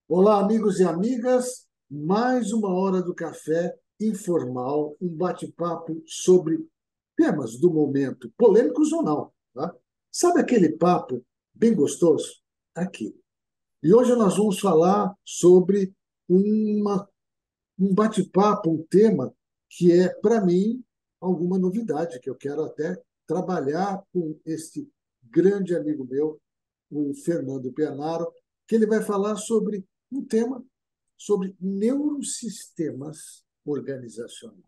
Olá, amigos e amigas. Mais uma hora do café informal, um bate-papo sobre temas do momento, polêmicos ou não, tá? Sabe aquele papo bem gostoso? Aqui. E hoje nós vamos falar sobre uma, um bate-papo, um tema que é, para mim, alguma novidade, que eu quero até trabalhar com este grande amigo meu, o Fernando Pianaro, que ele vai falar sobre um tema sobre neurosistemas organizacionais.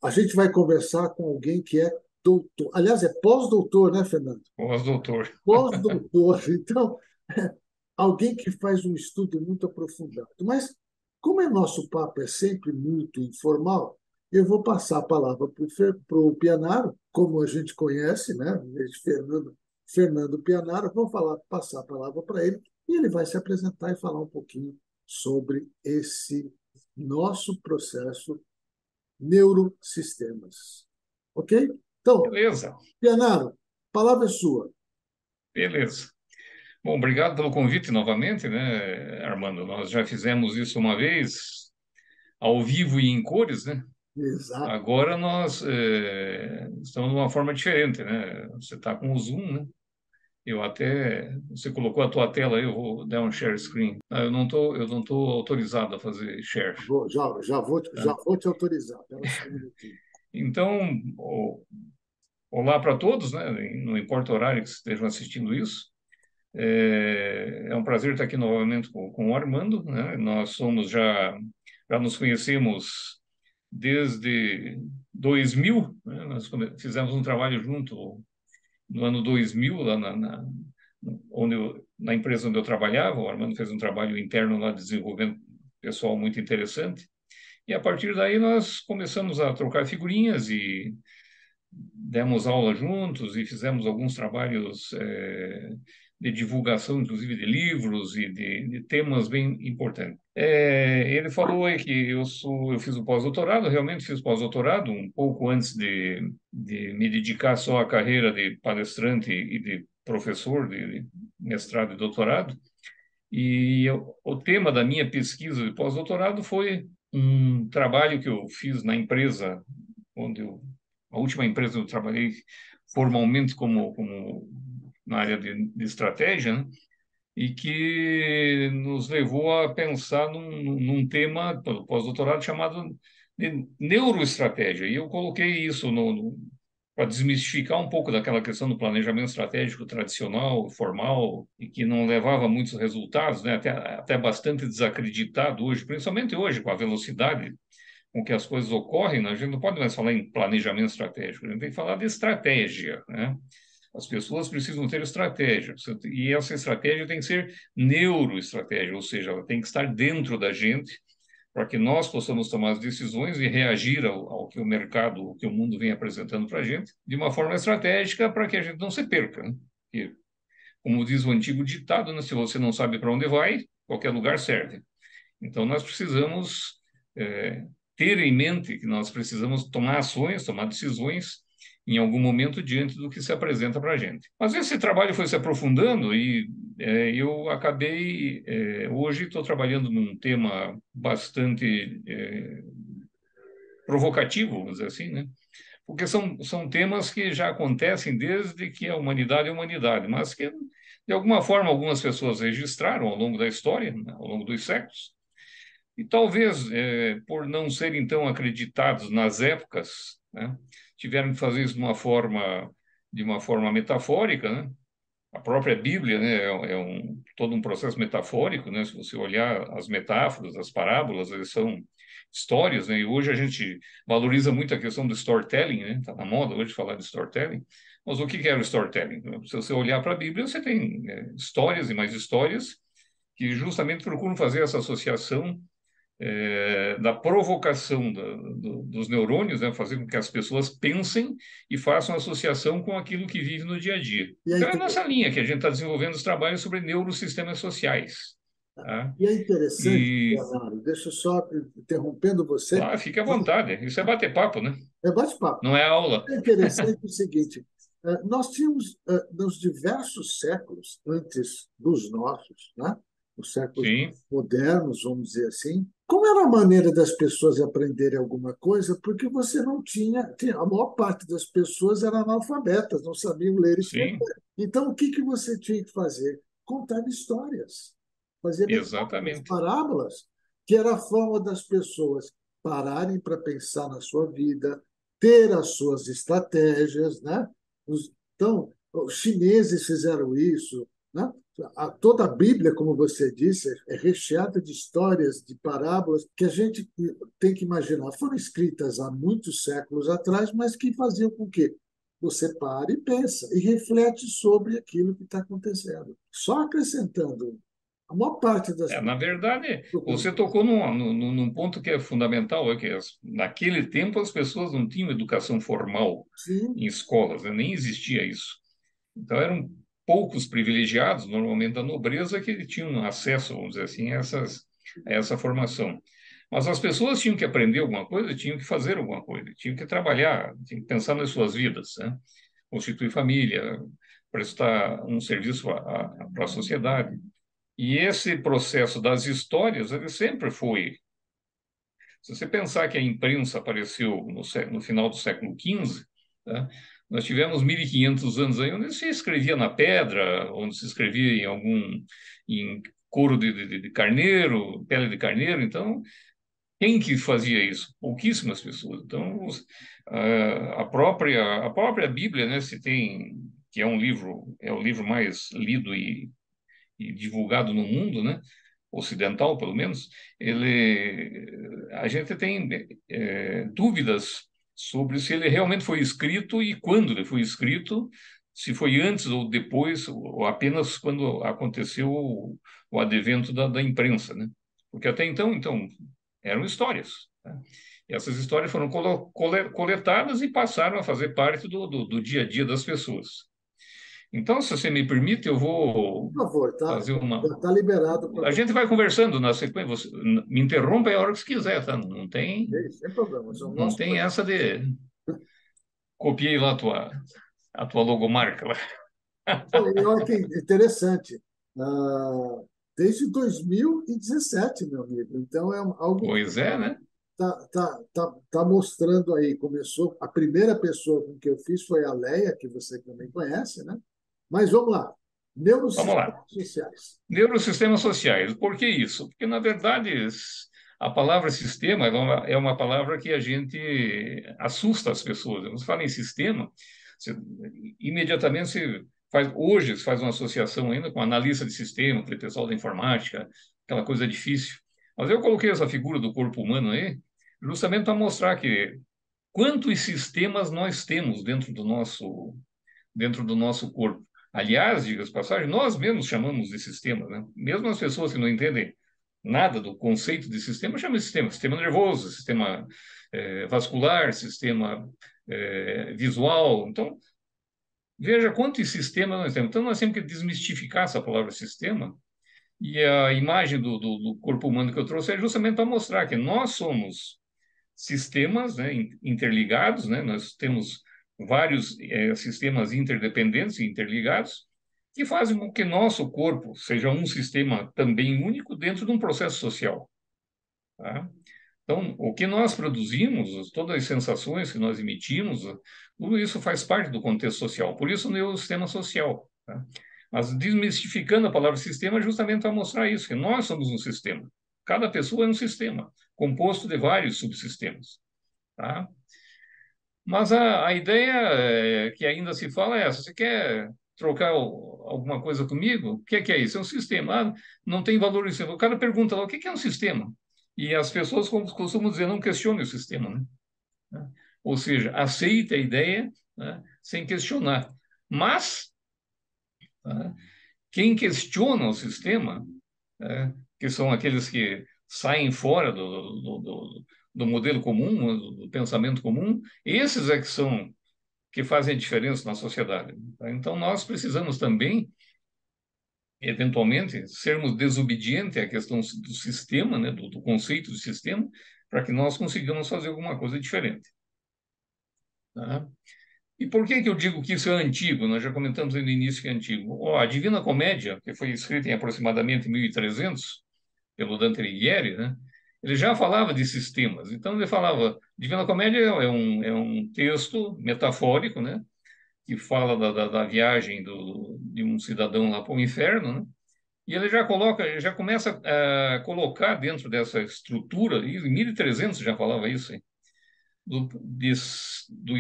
A gente vai conversar com alguém que é doutor, aliás, é pós-doutor, né, Fernando? Pós-doutor. Pós-doutor, então, alguém que faz um estudo muito aprofundado. Mas, como nosso papo é sempre muito informal, eu vou passar a palavra para o Pianaro, como a gente conhece, né? Fernando Pianaro, vou passar a palavra para ele e ele vai se apresentar e falar um pouquinho sobre esse nosso processo neurosistemas. Ok? Então, Beleza, Pianaro, a palavra é sua. beleza. Bom, obrigado pelo convite novamente, né, Armando? Nós já fizemos isso uma vez, ao vivo e em cores, né? Exato. Agora nós estamos de uma forma diferente, né? Você está com o Zoom, né? Você colocou a tua tela aí, eu vou dar um share screen. Ah, eu não tô autorizado a fazer share, Já tá? vou te autorizar. Espera só um minutinho. Então, olá para todos, né? Não importa o horário que estejam assistindo isso. É um prazer estar aqui novamente com o Armando, né? Já nos conhecemos desde 2000, né? Fizemos um trabalho junto no ano 2000, lá na empresa onde eu trabalhava. O Armando fez um trabalho interno lá de desenvolvimento pessoal muito interessante. E a partir daí nós começamos a trocar figurinhas e demos aula juntos e fizemos alguns trabalhos de divulgação, inclusive de livros e de temas bem importantes. Ele falou aí que eu fiz o pós-doutorado, realmente fiz pós-doutorado, um pouco antes de me dedicar só à carreira de palestrante e de professor de mestrado e doutorado. O tema da minha pesquisa de pós-doutorado foi um trabalho que eu fiz na empresa onde eu a última empresa onde eu trabalhei formalmente como na área de estratégia, né? E que nos levou a pensar num tema pós-doutorado chamado de neuroestratégia. E eu coloquei isso para desmistificar um pouco daquela questão do planejamento estratégico tradicional, formal, e que não levava a muitos resultados, né? Até bastante desacreditado hoje, principalmente hoje, com a velocidade com que as coisas ocorrem, né? A gente não pode mais falar em planejamento estratégico, a gente tem que falar de estratégia, né? As pessoas precisam ter estratégia, e essa estratégia tem que ser neuroestratégia, ou seja, ela tem que estar dentro da gente para que nós possamos tomar as decisões e reagir ao que o mercado, o que o mundo vem apresentando para a gente, de uma forma estratégica para que a gente não se perca, né? Porque, como diz o antigo ditado, né? Se você não sabe para onde vai, qualquer lugar serve. Então, nós precisamos é, ter em mente que nós precisamos tomar ações, tomar decisões em algum momento diante do que se apresenta para a gente. Mas esse trabalho foi se aprofundando e eu acabei, hoje estou trabalhando num tema bastante provocativo, vamos dizer assim, né? Porque são temas que já acontecem desde que a humanidade é humanidade, mas que, de alguma forma, algumas pessoas registraram ao longo da história, né, ao longo dos séculos, e talvez, por não serem tão acreditados nas épocas, né, tiveram que fazer isso de uma forma metafórica, né? A própria Bíblia, né, todo um processo metafórico, né? Se você olhar as metáforas, as parábolas, eles são histórias, né? E hoje a gente valoriza muito a questão do storytelling, né? Está na moda hoje falar de storytelling. Mas o que que era o storytelling? Se você olhar para a Bíblia, você tem histórias e mais histórias que justamente procuram fazer essa associação da provocação dos neurônios, né? Fazer com que as pessoas pensem e façam associação com aquilo que vive no dia a dia. E é, Então, é inter- nessa linha que a gente está desenvolvendo os trabalhos sobre neurosistemas sociais. Tá? e é interessante, E, Leonardo, deixa eu só interrompendo você. claro, fique à vontade. Isso é bater papo, né? É bate-papo. Não é aula. É interessante o seguinte: nós tínhamos, nos diversos séculos antes dos nossos, né? os séculos sim, modernos, vamos dizer assim. Como era a maneira das pessoas aprenderem alguma coisa? Porque você não a maior parte das pessoas eram analfabetas, não sabiam ler e escrever. sim, Então, o que que você tinha que fazer? Contar histórias, fazer metáforas, exatamente. parábolas, que era a forma das pessoas pararem para pensar na sua vida, ter as suas estratégias, né? Então, os chineses fizeram isso, né? Toda a Bíblia, como você disse, é recheada de histórias, de parábolas que a gente tem que imaginar. Foram escritas há muitos séculos atrás, mas que faziam com que você pare e pensa e reflete sobre aquilo que está acontecendo. Só acrescentando, a maior parte das Na pessoas. verdade, você tocou num ponto que é fundamental, é que naquele tempo as pessoas não tinham educação formal Sim, em escolas, né? Nem existia isso. Então eram poucos privilegiados, normalmente da nobreza, que tinham acesso, vamos dizer assim, a essa formação. Mas as pessoas tinham que aprender alguma coisa, tinham que fazer alguma coisa, tinham que trabalhar, tinham que pensar nas suas vidas, né? Constituir família, prestar um serviço para a sociedade. E esse processo das histórias, ele sempre foi. Se você pensar que a imprensa apareceu no final do século XV, né, nós tivemos 1500 anos aí onde se escrevia na pedra, onde se escrevia em couro de carneiro, pele de carneiro. Então, quem que fazia isso? Pouquíssimas pessoas. Então, a própria Bíblia, né, se tem, que é o livro mais lido e divulgado no mundo, né? Ocidental, pelo menos, a gente tem dúvidas sobre se ele realmente foi escrito e quando ele foi escrito, se foi antes ou depois, ou apenas quando aconteceu o advento da imprensa, né? Porque até então eram histórias, né? E essas histórias foram coletadas e passaram a fazer parte do dia a dia das pessoas. Então, se você me permite, eu por vou favor, tá? fazer uma. Já está liberado para A gente vai conversando na sequência. Você me interrompa a hora que você quiser, tá? você, sem problema. É o Não nosso tem programa. essa de copiei lá a tua logomarca lá. E olha que interessante. Ah, desde 2017, meu amigo. Então, é algo que Pois é, né? tá mostrando aí. Começou, a primeira pessoa com que eu fiz foi a Leia, que você também conhece, né? Mas vamos lá. Vamos Neurociências lá. sociais. Neurosistemas sociais. Por que isso? Porque, na verdade, a palavra sistema é uma palavra que a gente assusta as pessoas. Quando se fala em sistema, você, imediatamente hoje se faz uma associação ainda com analista de sistema, aquele pessoal da informática, aquela coisa difícil. Mas eu coloquei essa figura do corpo humano aí, justamente para mostrar que quantos sistemas nós temos dentro do nosso corpo. Aliás, diga-se de passagem, nós mesmos chamamos de sistema, né? Mesmo as pessoas que não entendem nada do conceito de sistema, chamam de sistema. Sistema nervoso, sistema vascular, sistema visual. Então, veja quantos sistemas nós temos. Então, nós temos que desmistificar essa palavra sistema. E a imagem do corpo humano que eu trouxe é justamente para mostrar que nós somos sistemas, né, interligados, né? Nós temos vários sistemas interdependentes e interligados que fazem com que nosso corpo seja um sistema também único dentro de um processo social, tá? Então, o que nós produzimos, todas as sensações que nós emitimos, tudo isso faz parte do contexto social. Por isso, o neurosistema social, tá? Mas desmistificando a palavra sistema, justamente para mostrar isso, que nós somos um sistema. Cada pessoa é um sistema, composto de vários subsistemas, tá? Mas a ideia que ainda se fala é essa: você quer trocar alguma coisa comigo? O que é isso? É um sistema. Ah, não tem valor em si. O cara pergunta lá, o que é um sistema? E as pessoas costumam dizer, não questione o sistema, né? Ou seja, aceita a ideia, né, sem questionar. Mas, tá, quem questiona o sistema, que são aqueles que saem fora do modelo comum, do pensamento comum, esses é que fazem a diferença na sociedade, tá? Então, nós precisamos também, eventualmente, sermos desobedientes à questão do sistema, né, do conceito de sistema, para que nós consigamos fazer alguma coisa diferente, tá? E por que que eu digo que isso é antigo? Nós já comentamos aí no início que é antigo. Ó, a Divina Comédia, que foi escrita em aproximadamente 1300 pelo Dante Alighieri, né? Ele já falava de sistemas. Então ele falava, Divina Comédia é um texto metafórico, né? Que fala da viagem de um cidadão lá para o inferno, né? E ele já coloca, já começa a colocar dentro dessa estrutura, e em 1300 já falava isso, hein? Do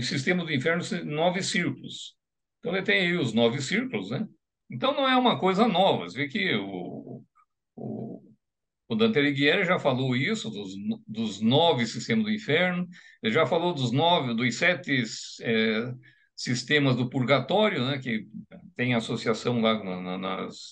sistema do inferno, 9 círculos. Então ele tem aí os 9 círculos, né? Então não é uma coisa nova. Você vê que o, o Dante Alighieri já falou isso, dos 9 sistemas do inferno, ele já falou dos 7 sistemas do purgatório, né, que tem associação lá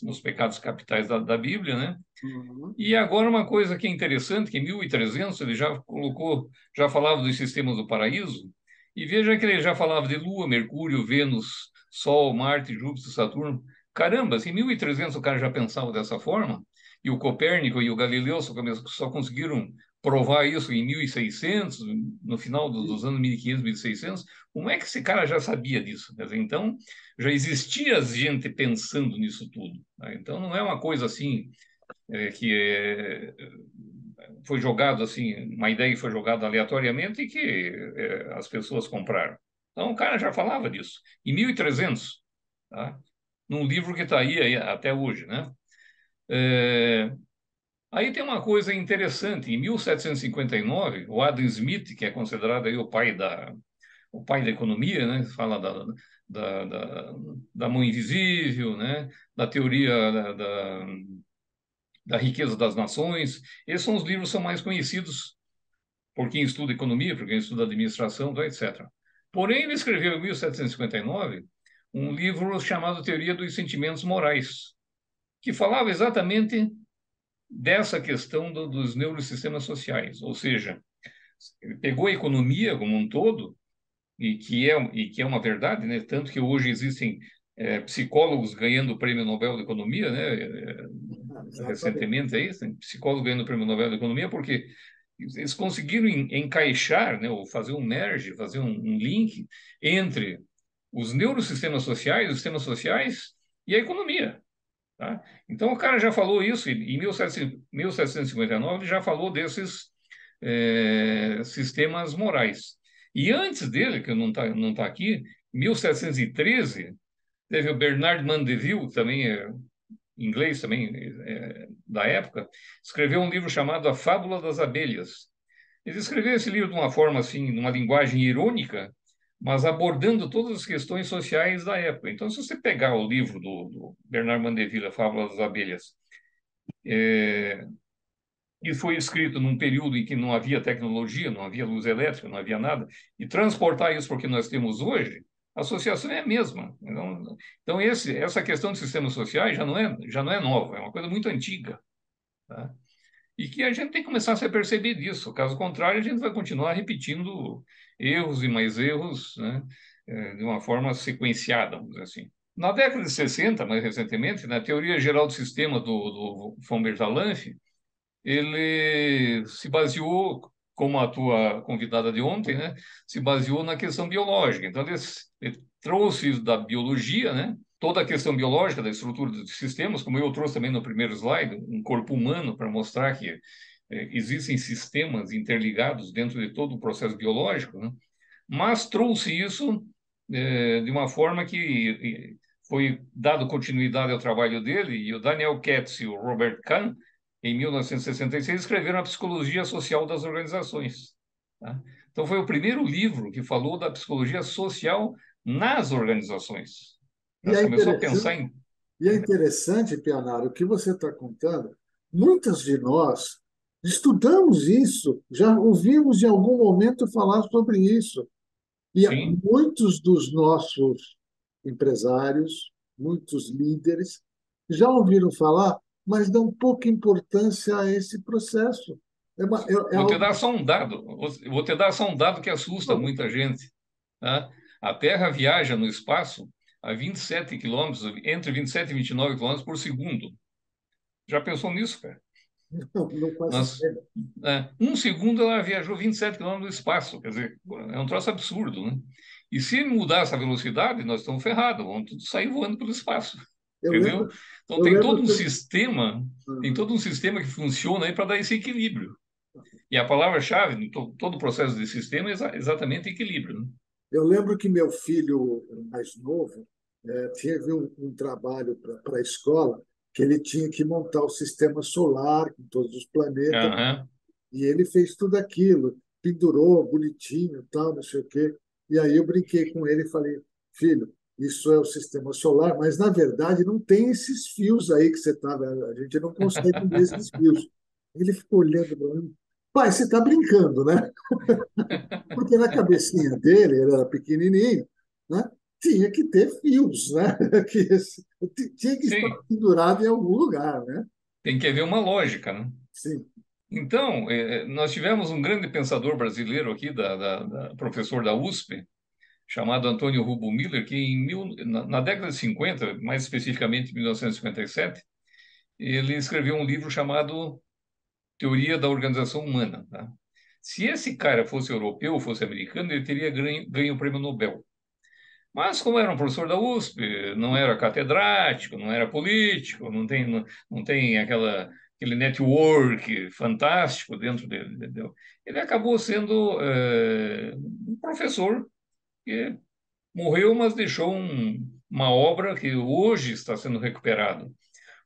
nos pecados capitais da Bíblia, né? Uhum. E agora uma coisa que é interessante, que em 1300 ele já colocou, já falava dos sistemas do paraíso, e veja que ele já falava de Lua, Mercúrio, Vênus, Sol, Marte, Júpiter, Saturno. Caramba, se em 1300 o cara já pensava dessa forma, e o Copérnico e o Galileu só conseguiram provar isso em 1600, no final dos anos 1500, 1600, como é que esse cara já sabia disso? Quer dizer, então, já existia gente pensando nisso tudo, né? Então, não é uma coisa assim que foi jogado assim, uma ideia que foi jogada aleatoriamente e que as pessoas compraram. Então o cara já falava disso. Em 1300, tá? Num livro que está aí até hoje, né? É, aí tem uma coisa interessante. Em 1759, o Adam Smith, que é considerado aí o pai da economia, né? Fala da, da, da mão invisível, né? Da teoria da riqueza das nações. Esses são os livros que são mais conhecidos por quem estuda economia, por quem estuda administração, etc. Porém, ele escreveu em 1759 um livro chamado Teoria dos Sentimentos Morais, que falava exatamente dessa questão dos neurosistemas sociais, ou seja, ele pegou a economia como um todo, e que é uma verdade, né? Tanto que hoje existem psicólogos ganhando o Prêmio Nobel de Economia, né? Exatamente. Recentemente aí, tem psicólogo ganhando o Prêmio Nobel de Economia, porque eles conseguiram encaixar, né, ou fazer um merge, fazer um link entre os neurosistemas sociais, os sistemas sociais e a economia. Tá? Então, o cara já falou isso em 1759, ele já falou desses sistemas morais. E antes dele, que não tá aqui, em 1713, teve o Bernard Mandeville, também inglês também, da época, escreveu um livro chamado A Fábula das Abelhas. Ele escreveu esse livro de uma forma assim, numa linguagem irônica, mas abordando todas as questões sociais da época. Então, se você pegar o livro do Bernard Mandeville, A Fábula das Abelhas, e foi escrito num período em que não havia tecnologia, não havia luz elétrica, não havia nada, e transportar isso para o que nós temos hoje, a associação é a mesma. Então essa questão de sistemas sociais já não é nova, é uma coisa muito antiga, tá? E que a gente tem que começar a se perceber disso. Caso contrário, a gente vai continuar repetindo erros e mais erros, né? De uma forma sequenciada, vamos dizer assim. Na década de 60, mais recentemente, na teoria geral do sistema do von Bertalanffy, ele se baseou, como a tua convidada de ontem, né, se baseou na questão biológica. Então, ele trouxe isso da biologia, né, toda a questão biológica da estrutura dos sistemas, como eu trouxe também no primeiro slide, um corpo humano, para mostrar que existem sistemas interligados dentro de todo o processo biológico, né, mas trouxe isso de uma forma que foi dado continuidade ao trabalho dele, e o Daniel Katz e o Robert Kahn, em 1966, escreveram a Psicologia Social das Organizações. Tá? Então, foi o primeiro livro que falou da psicologia social nas organizações. E Nós é começou a pensar interessante, em... e é interessante, Pianaro, o que você está contando. Muitos de nós estudamos isso, já ouvimos em algum momento falar sobre isso. E Sim, muitos dos nossos empresários, muitos líderes, já ouviram falar, mas dão pouca importância a esse processo. É vou te algo. dar só um dado. Vou te dar só um dado que assusta muita gente. Tá? A Terra viaja no espaço a 27 quilômetros, entre 27 e 29 quilômetros por segundo. Já pensou nisso, cara? Não, não faço Nós, ideia. um segundo ela viajou 27 quilômetros no espaço. Quer dizer, é um troço absurdo, né? E se mudar essa velocidade, nós estamos ferrados, vamos tudo sair voando pelo espaço, Eu entendeu? lembro, Então eu lembro que tem Uhum. todo um sistema que funciona aí para dar esse equilíbrio. E a palavra-chave em todo o processo de sistema é exatamente equilíbrio, né? Eu lembro que meu filho mais novo teve um trabalho para a escola que ele tinha que montar o sistema solar com todos os planetas Aham. e ele fez tudo aquilo, pendurou bonitinho, tal, não sei o quê. E aí eu brinquei com ele e falei, filho, isso é o sistema solar, mas na verdade não tem esses fios aí que você está, a gente não consegue ver esses fios. Ele ficou olhando para mim, pai, você está brincando, né? Porque na cabecinha dele, ele era pequenininho, né? Tinha que ter fios, né? Tinha que estar Sim, pendurado em algum lugar, né? tem que haver uma lógica, né? Sim, Então, nós tivemos um grande pensador brasileiro aqui, professor da USP, chamado Antônio Rublo Miller, que na década de 50, mais especificamente em 1957, ele escreveu um livro chamado Teoria da Organização Humana, tá? Se esse cara fosse europeu, fosse americano, ele teria ganho o prêmio Nobel. Mas, como era um professor da USP, não era catedrático, não era político, não tem aquele network fantástico dentro dele, entendeu? Ele acabou sendo um professor que morreu, mas deixou uma obra que hoje está sendo recuperada.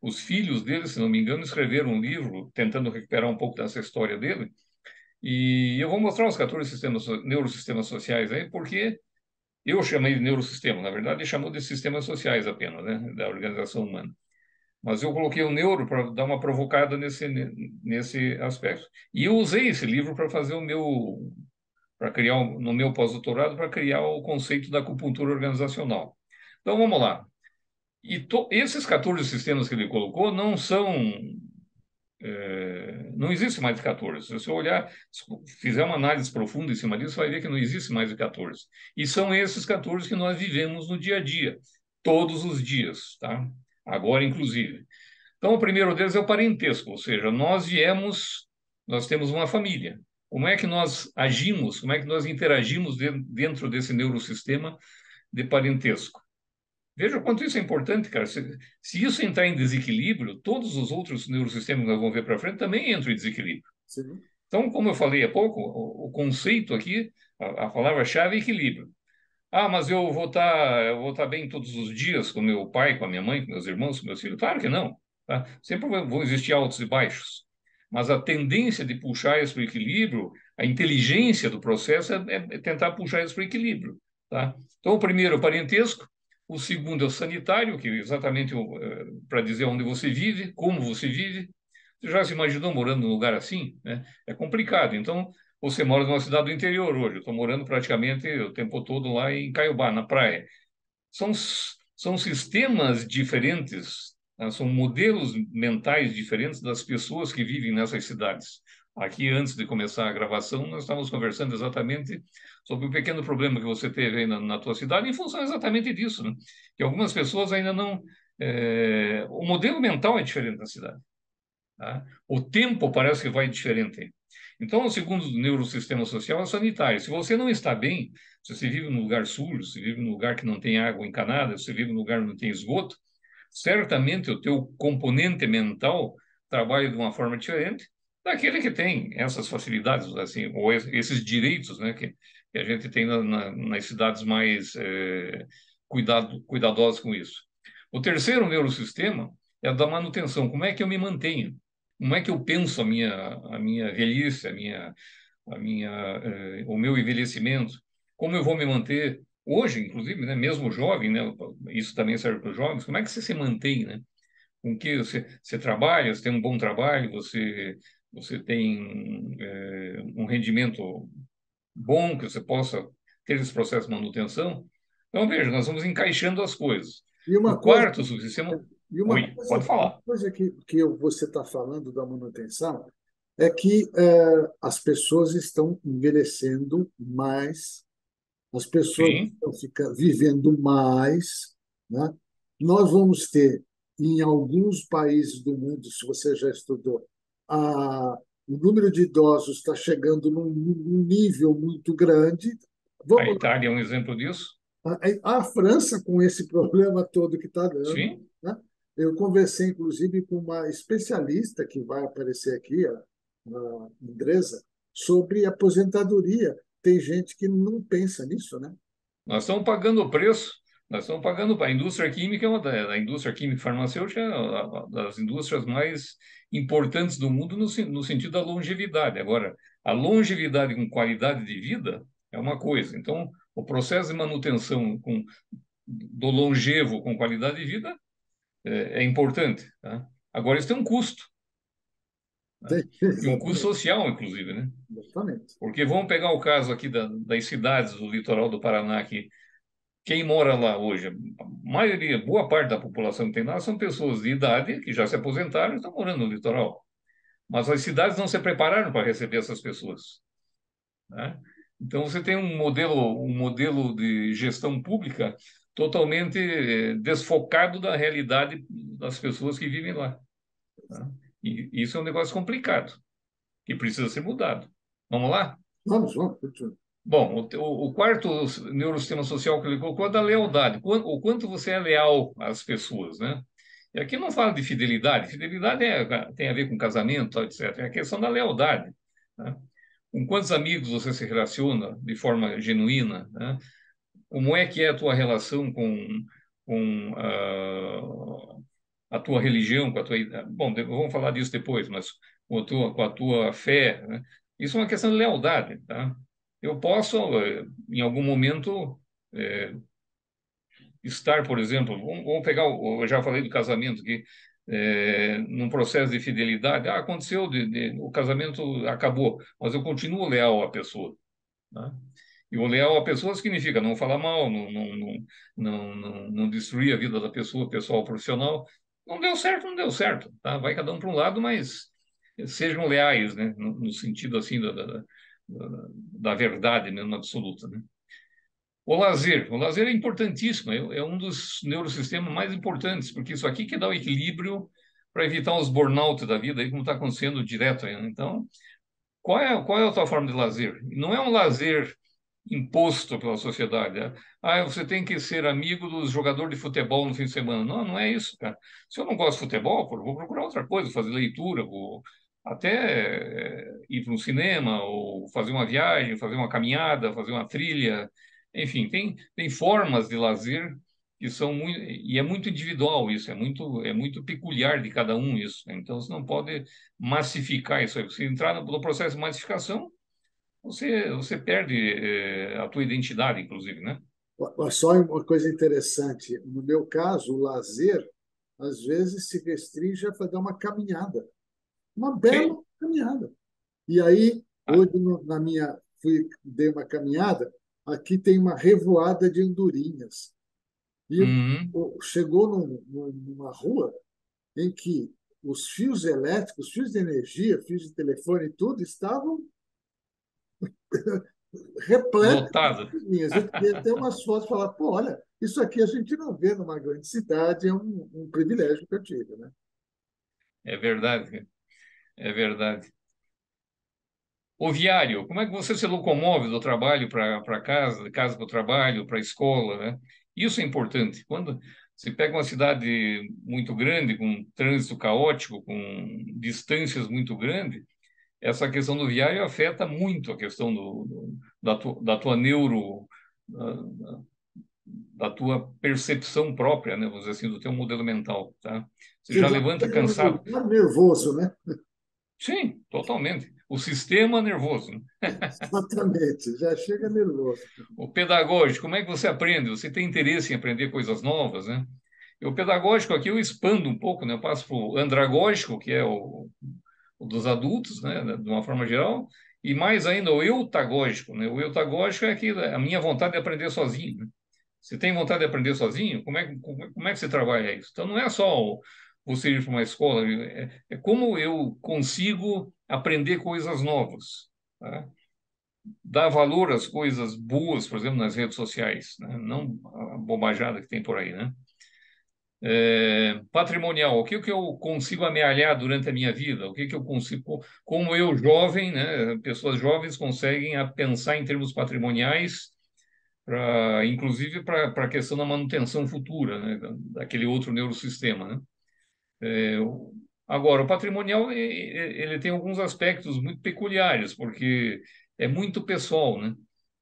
Os filhos dele, se não me engano, escreveram um livro tentando recuperar um pouco dessa história dele. E eu vou mostrar os 14 neurosistemas sociais aí, porque eu chamei de neurosistema, na verdade, ele chamou de sistemas sociais apenas, né, da organização humana. Mas eu coloquei o neuro para dar uma provocada nesse aspecto. E eu usei esse livro para fazer para criar, no meu pós-doutorado, para criar o conceito da acupuntura organizacional. Então, vamos lá. Esses 14 sistemas que ele colocou não são não existe mais de 14. Se você olhar, se fizer uma análise profunda em cima disso, vai ver que não existe mais de 14. E são esses 14 que nós vivemos no dia a dia, todos os dias, tá? Agora, inclusive. Então, o primeiro deles é o parentesco, ou seja, nós temos uma família. Como é que nós agimos, como é que nós interagimos dentro desse neurosistema de parentesco? Veja o quanto isso é importante, cara. Se isso entrar em desequilíbrio, todos os outros neurosistemas que nós vamos ver para frente também entram em desequilíbrio. sim, Então, como eu falei há pouco, o conceito aqui, a palavra-chave é equilíbrio. Ah, mas eu vou estar bem todos os dias com meu pai, com a minha mãe, com meus irmãos, com meus filhos? Claro que não, tá? Sempre vão existir altos e baixos. Mas a tendência de puxar isso para o equilíbrio, a inteligência do processo é tentar puxar isso para o equilíbrio, tá? Então, o primeiro é o parentesco, o segundo é o sanitário, que é exatamente para dizer onde você vive, como você vive. Você já se imaginou morando num lugar assim, né? É complicado. Então, você mora numa cidade do interior hoje. Eu estou morando praticamente o tempo todo lá em Caiobá, na praia. São sistemas diferentes, né? São modelos mentais diferentes das pessoas que vivem nessas cidades. Aqui, antes de começar a gravação, nós estávamos conversando exatamente sobre o pequeno problema que você teve aí na tua cidade, em função exatamente disso, né? Que algumas pessoas ainda não. O modelo mental é diferente na cidade. Tá? O tempo parece que vai diferente. Então, o segundo neurosistema social é sanitário. Se você não está bem, se você vive num lugar sujo, se vive num lugar que não tem água encanada, se vive num lugar que não tem esgoto, certamente o teu componente mental trabalha de uma forma diferente daquele que tem essas facilidades, assim, ou esses direitos, né, que a gente tem nas cidades mais cuidadosas com isso. O terceiro neurosistema é da manutenção. Como é que eu me mantenho? Como é que eu penso a minha velhice, o meu envelhecimento? Como eu vou me manter hoje, inclusive, né, mesmo jovem, né, isso também serve para os jovens, como é que você se mantém, né? Com que você trabalha, você tem um bom trabalho, você tem um rendimento bom, que você possa ter esse processo de manutenção. Então, veja, nós vamos encaixando as coisas. E O uma coisa, quarto subsistema... e Oi, pode uma falar. coisa que você está falando da manutenção é que as pessoas estão envelhecendo mais, as pessoas Sim, estão vivendo mais, né? Nós vamos ter, em alguns países do mundo, se você já estudou, o número de idosos está chegando num nível muito grande, A Vamos lá. Itália é um exemplo disso. A França, com esse problema todo que está dando, Sim, né? Eu conversei, inclusive, com uma especialista que vai aparecer aqui, a Andresa, sobre aposentadoria. Tem gente que não pensa nisso, né? nós estamos pagando o preço. Nós estamos pagando. A indústria química é uma a indústria química farmacêutica é uma das indústrias mais importantes do mundo no sentido da longevidade. Agora, a longevidade com qualidade de vida é uma coisa. Então, o processo de manutenção do longevo com qualidade de vida é importante, tá? Agora, isso tem um custo, né? E um custo Exatamente, social, inclusive, né? exatamente. Porque vamos pegar o caso aqui das cidades do litoral do Paraná, que quem mora lá hoje, a maioria, boa parte da população que tem lá são pessoas de idade que já se aposentaram e estão morando no litoral. Mas as cidades não se prepararam para receber essas pessoas, né? Então você tem um modelo de gestão pública totalmente desfocado da realidade das pessoas que vivem lá, tá? E isso é um negócio complicado, que precisa ser mudado. Vamos lá? Vamos, continua. Bom, o quarto neurosistema social que ele colocou é da lealdade. O quanto você é leal às pessoas, né? E aqui não fala de fidelidade. Fidelidade tem a ver com casamento, etc. É a questão da lealdade, né? Com quantos amigos você se relaciona de forma genuína, né? Como é que é a tua relação com a tua religião, com a tua... Bom, vamos falar disso depois, mas com a tua fé, né? Isso é uma questão de lealdade, tá? Eu posso, em algum momento, eh, estar, por exemplo, vamos pegar, eu já falei do casamento, que num processo de fidelidade, aconteceu, o casamento acabou, mas eu continuo leal à pessoa, né? E o leal à pessoa significa não falar mal, não destruir a vida da pessoa, pessoal, profissional. Não deu certo, não deu certo, tá? Vai cada um para um lado, mas sejam leais, né? No sentido assim da verdade mesmo absoluta, né? O lazer é importantíssimo, é um dos neurosistemas mais importantes, porque isso aqui que dá o equilíbrio para evitar os burnout da vida, aí como está acontecendo direto aí, né? Então, qual é a tua forma de lazer? Não é um lazer imposto pela sociedade, né? Você tem que ser amigo dos jogadores de futebol no fim de semana. Não, não é isso, cara. Se eu não gosto de futebol, pô, vou procurar outra coisa, fazer leitura, vou até ir para um cinema, ou fazer uma viagem, fazer uma caminhada, fazer uma trilha. Enfim, tem formas de lazer que são muito, e é muito individual isso, é muito peculiar de cada um isso, né? Então, você não pode massificar isso aí. Você entrar no processo de massificação, você perde a tua identidade, inclusive, né? Só uma coisa interessante. No meu caso, o lazer, às vezes, se restringe a fazer uma caminhada. Uma bela Sim. caminhada. E aí, Ah, hoje, na minha, dei uma caminhada, aqui tem uma revoada de andorinhas. E uhum. chegou numa rua em que os fios elétricos, fios de energia, fios de telefone e tudo estavam repletos Lotado. de linhas. Eu tirei até umas fotos e falar, pô, olha, isso aqui a gente não vê numa grande cidade, é um privilégio que eu tive, né? É verdade, cara. É verdade. O viário, como é que você se locomove do trabalho para casa, de casa para o trabalho, para a escola, né? Isso é importante. Quando você pega uma cidade muito grande, com trânsito caótico, com distâncias muito grandes, essa questão do viário afeta muito a questão da tua neuro, da, da tua percepção própria, né? Vamos dizer assim, do teu modelo mental, tá? Você Você já já levanta chega num cansado. lugar nervoso, né? Sim, totalmente. O sistema nervoso, né? Exatamente, já chega nervoso. O pedagógico, como é que você aprende? Você tem interesse em aprender coisas novas, né? E o pedagógico aqui eu expando um pouco, né? Eu passo para o andragógico, que é o dos adultos, né? De uma forma geral, e mais ainda o eutagógico, né? O eutagógico é aqui a minha vontade de aprender sozinho, né? Você tem vontade de aprender sozinho? Como é que você trabalha isso? Então, não é só você ir para uma escola, é como eu consigo aprender coisas novas, tá? Dar valor às coisas boas, por exemplo, nas redes sociais, né? Não a bobajada que tem por aí, né? Patrimonial, o que que eu consigo amealhar durante a minha vida? O que que eu consigo, como eu jovem, né? Pessoas jovens conseguem pensar em termos patrimoniais inclusive para a questão da manutenção futura, né, daquele outro neurosistema, né? É, agora, o patrimonial ele tem alguns aspectos muito peculiares, porque é muito pessoal, né?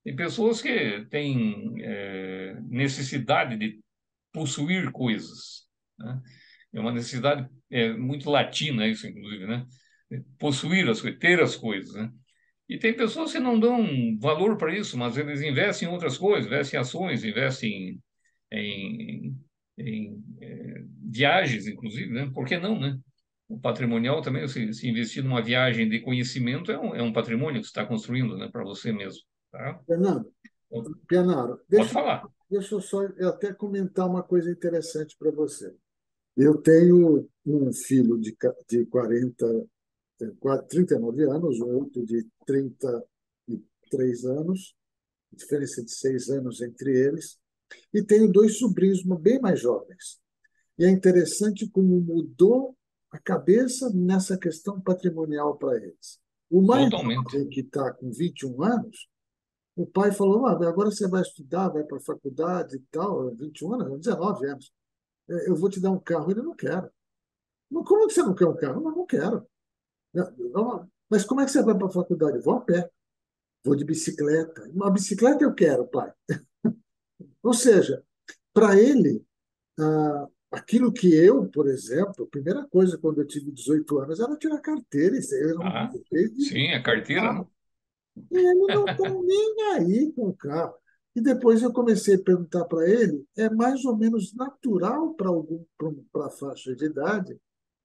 Tem pessoas que têm necessidade de possuir coisas, né? É uma necessidade muito latina isso, inclusive, né? Possuir as coisas, ter as coisas, né? E tem pessoas que não dão valor para isso, mas eles investem em outras coisas, investem em ações, investem em, viagens, inclusive, né? Por que não, né? O patrimonial também, se investir numa viagem de conhecimento, é um patrimônio que você está construindo, né? Para você mesmo, tá? Fernando, Pianaro, Pode falar. deixa eu só eu até comentar uma coisa interessante para você. Eu tenho um filho de 39 anos, outro de 33 anos, diferença de 6 anos entre eles, e tenho dois sobrinhos bem mais jovens. E é interessante como mudou a cabeça nessa questão patrimonial para eles. O mais Totalmente. jovem, que está com 21 anos, o pai falou: agora você vai estudar, vai para a faculdade e tal, 21 anos, 19 anos. Eu vou te dar um carro. Ele não quer. Mas como que você não quer um carro? Não, não quero. Mas como é que você vai para a faculdade? Vou a pé, vou de bicicleta. Uma bicicleta eu quero, pai. Ou seja, para ele, aquilo que eu, por exemplo, a primeira coisa quando eu tive 18 anos era tirar carteira. Isso eu não Ah, fez de sim, a carteira, né? carro. E ele não está nem aí com o carro. E depois eu comecei a perguntar para ele, é mais ou menos natural para algum para a faixa de idade,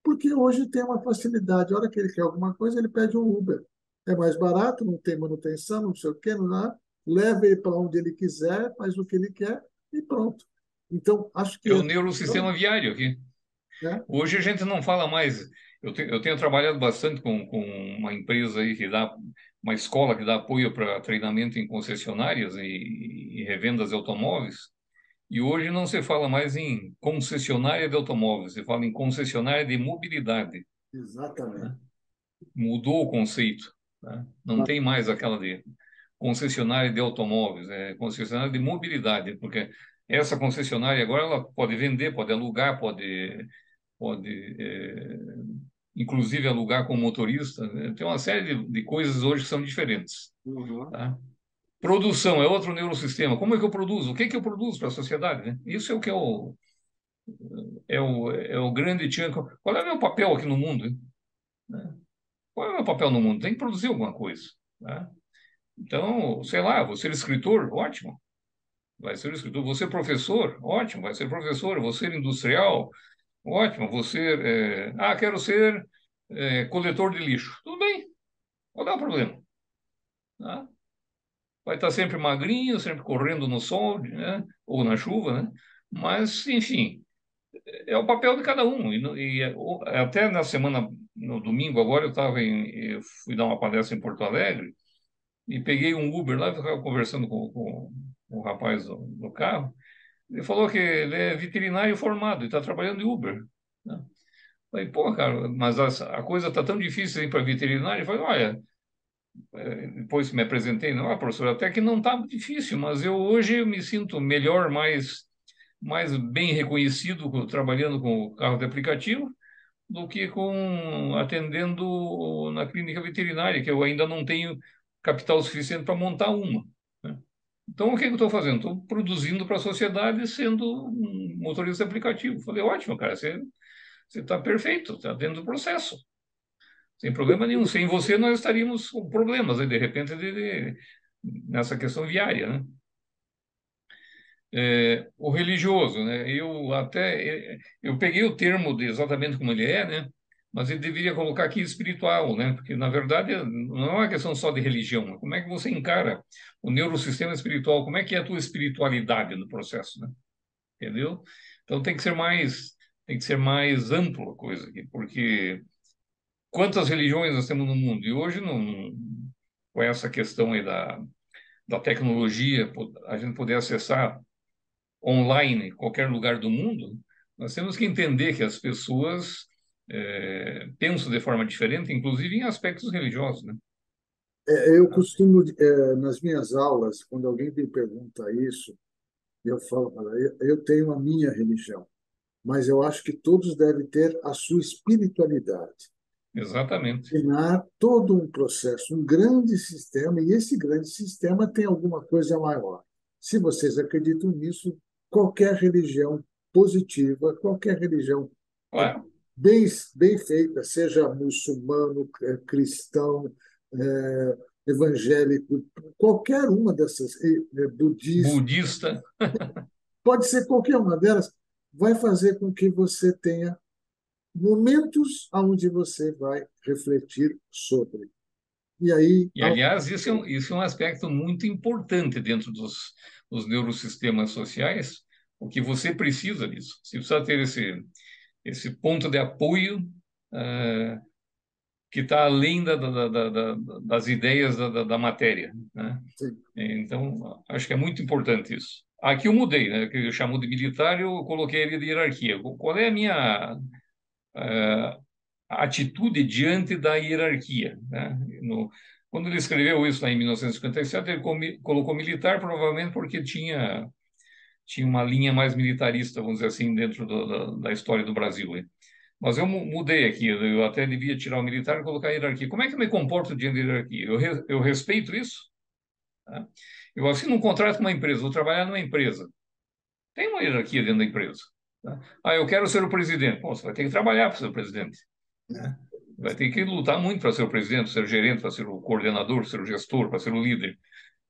porque hoje tem uma facilidade. A hora que ele quer alguma coisa, ele pede um Uber. É mais barato, não tem manutenção, não sei o quê, não dá. Leva ele para onde ele quiser, faz o que ele quer e pronto. Então, acho que É o essa neurosistema questão, viário aqui. né? Hoje a gente não fala mais. Eu tenho trabalhado bastante com uma empresa aí que dá, uma escola que dá apoio para treinamento em concessionárias e revendas de automóveis. E hoje não se fala mais em concessionária de automóveis, se fala em concessionária de mobilidade, Exatamente. né? Mudou o conceito, né? Não tem mais aquela de concessionária de automóveis, é concessionária de mobilidade, porque essa concessionária agora ela pode vender, pode alugar, pode inclusive alugar com motorista, né? Tem uma série de coisas hoje que são diferentes, Uhum. tá? Produção é outro neurosistema. Como é que eu produzo? O que é que eu produzo para a sociedade, né? Isso é o que é o grande tchanco. Qual é o meu papel aqui no mundo, hein? Né? Qual é o meu papel no mundo? Tem que produzir alguma coisa, tá? Então, sei lá, vou ser escritor, ótimo, vai ser escritor. Vou ser professor, ótimo, vai ser professor. Vou ser industrial, ótimo. Vou ser, quero ser coletor de lixo. Tudo bem, qual é o problema? Tá? Vai estar sempre magrinho, sempre correndo no sol, né? Ou na chuva, né? Mas, enfim, é o papel de cada um. Até na semana, no domingo agora, eu fui dar uma palestra em Porto Alegre e peguei um Uber lá, eu estava conversando com o rapaz do carro. Ele falou que ele é veterinário formado e está trabalhando em Uber, né? Falei, pô, cara, mas a coisa está tão difícil para veterinário. Ele falou, olha, depois que me apresentei, não, professor, até que não está difícil, mas hoje eu me sinto melhor, mais bem reconhecido trabalhando com o carro de aplicativo do que com atendendo na clínica veterinária, que eu ainda não tenho capital suficiente para montar uma, né? Então, o que eu estou fazendo? Estou produzindo para a sociedade sendo um motorista de aplicativo. Falei, ótimo, cara, você está perfeito, está dentro do processo, sem problema nenhum. Sem você, nós estaríamos com problemas, aí, de repente, nessa questão viária, né? O religioso, né? Eu peguei o termo exatamente como ele é, né? Mas ele deveria colocar aqui espiritual, né? Porque na verdade não é uma questão só de religião, né? Como é que você encara o neurosistema espiritual? Como é que é a tua espiritualidade no processo, né? Entendeu? Então tem que ser mais amplo a coisa aqui, porque quantas religiões nós temos no mundo? E hoje com essa questão aí da tecnologia, a gente poder acessar online, em qualquer lugar do mundo, nós temos que entender que as pessoas pensam de forma diferente, inclusive em aspectos religiosos, né? Eu costumo, nas minhas aulas, quando alguém me pergunta isso, eu falo, "Olha, eu tenho a minha religião, mas eu acho que todos devem ter a sua espiritualidade. Exatamente. Imaginar todo um processo, um grande sistema, e esse grande sistema tem alguma coisa maior. Se vocês acreditam nisso, qualquer religião positiva, qualquer religião Claro, bem, bem feita, seja muçulmano, cristão, evangélico, qualquer uma dessas, budista, budista. pode ser qualquer uma delas, vai fazer com que você tenha momentos onde você vai refletir sobre. E aí, E, aliás, isso é um aspecto muito importante dentro dos neurosistemas sociais, o que você precisa disso. Você precisa ter esse ponto de apoio eh, que está além das ideias da matéria, né? sim, Então, acho que é muito importante isso. Aqui eu mudei, né? Que eu chamo de militar, eu coloquei ele de hierarquia. Qual é a minha atitude diante da hierarquia, né? Quando ele escreveu isso lá em 1957, ele colocou militar, provavelmente porque tinha uma linha mais militarista, vamos dizer assim, dentro da história do Brasil, hein? Mas eu mudei aqui, eu até devia tirar o militar e colocar a hierarquia. Como é que eu me comporto diante da hierarquia? Eu respeito isso, tá? Eu assino um contrato com uma empresa, vou trabalhar numa empresa. Tem uma hierarquia dentro da empresa, tá? Ah, eu quero ser o presidente. Bom, você vai ter que trabalhar para ser o presidente, né? Vai ter que lutar muito para ser o presidente, ser o gerente, para ser o coordenador, ser o gestor, para ser o líder.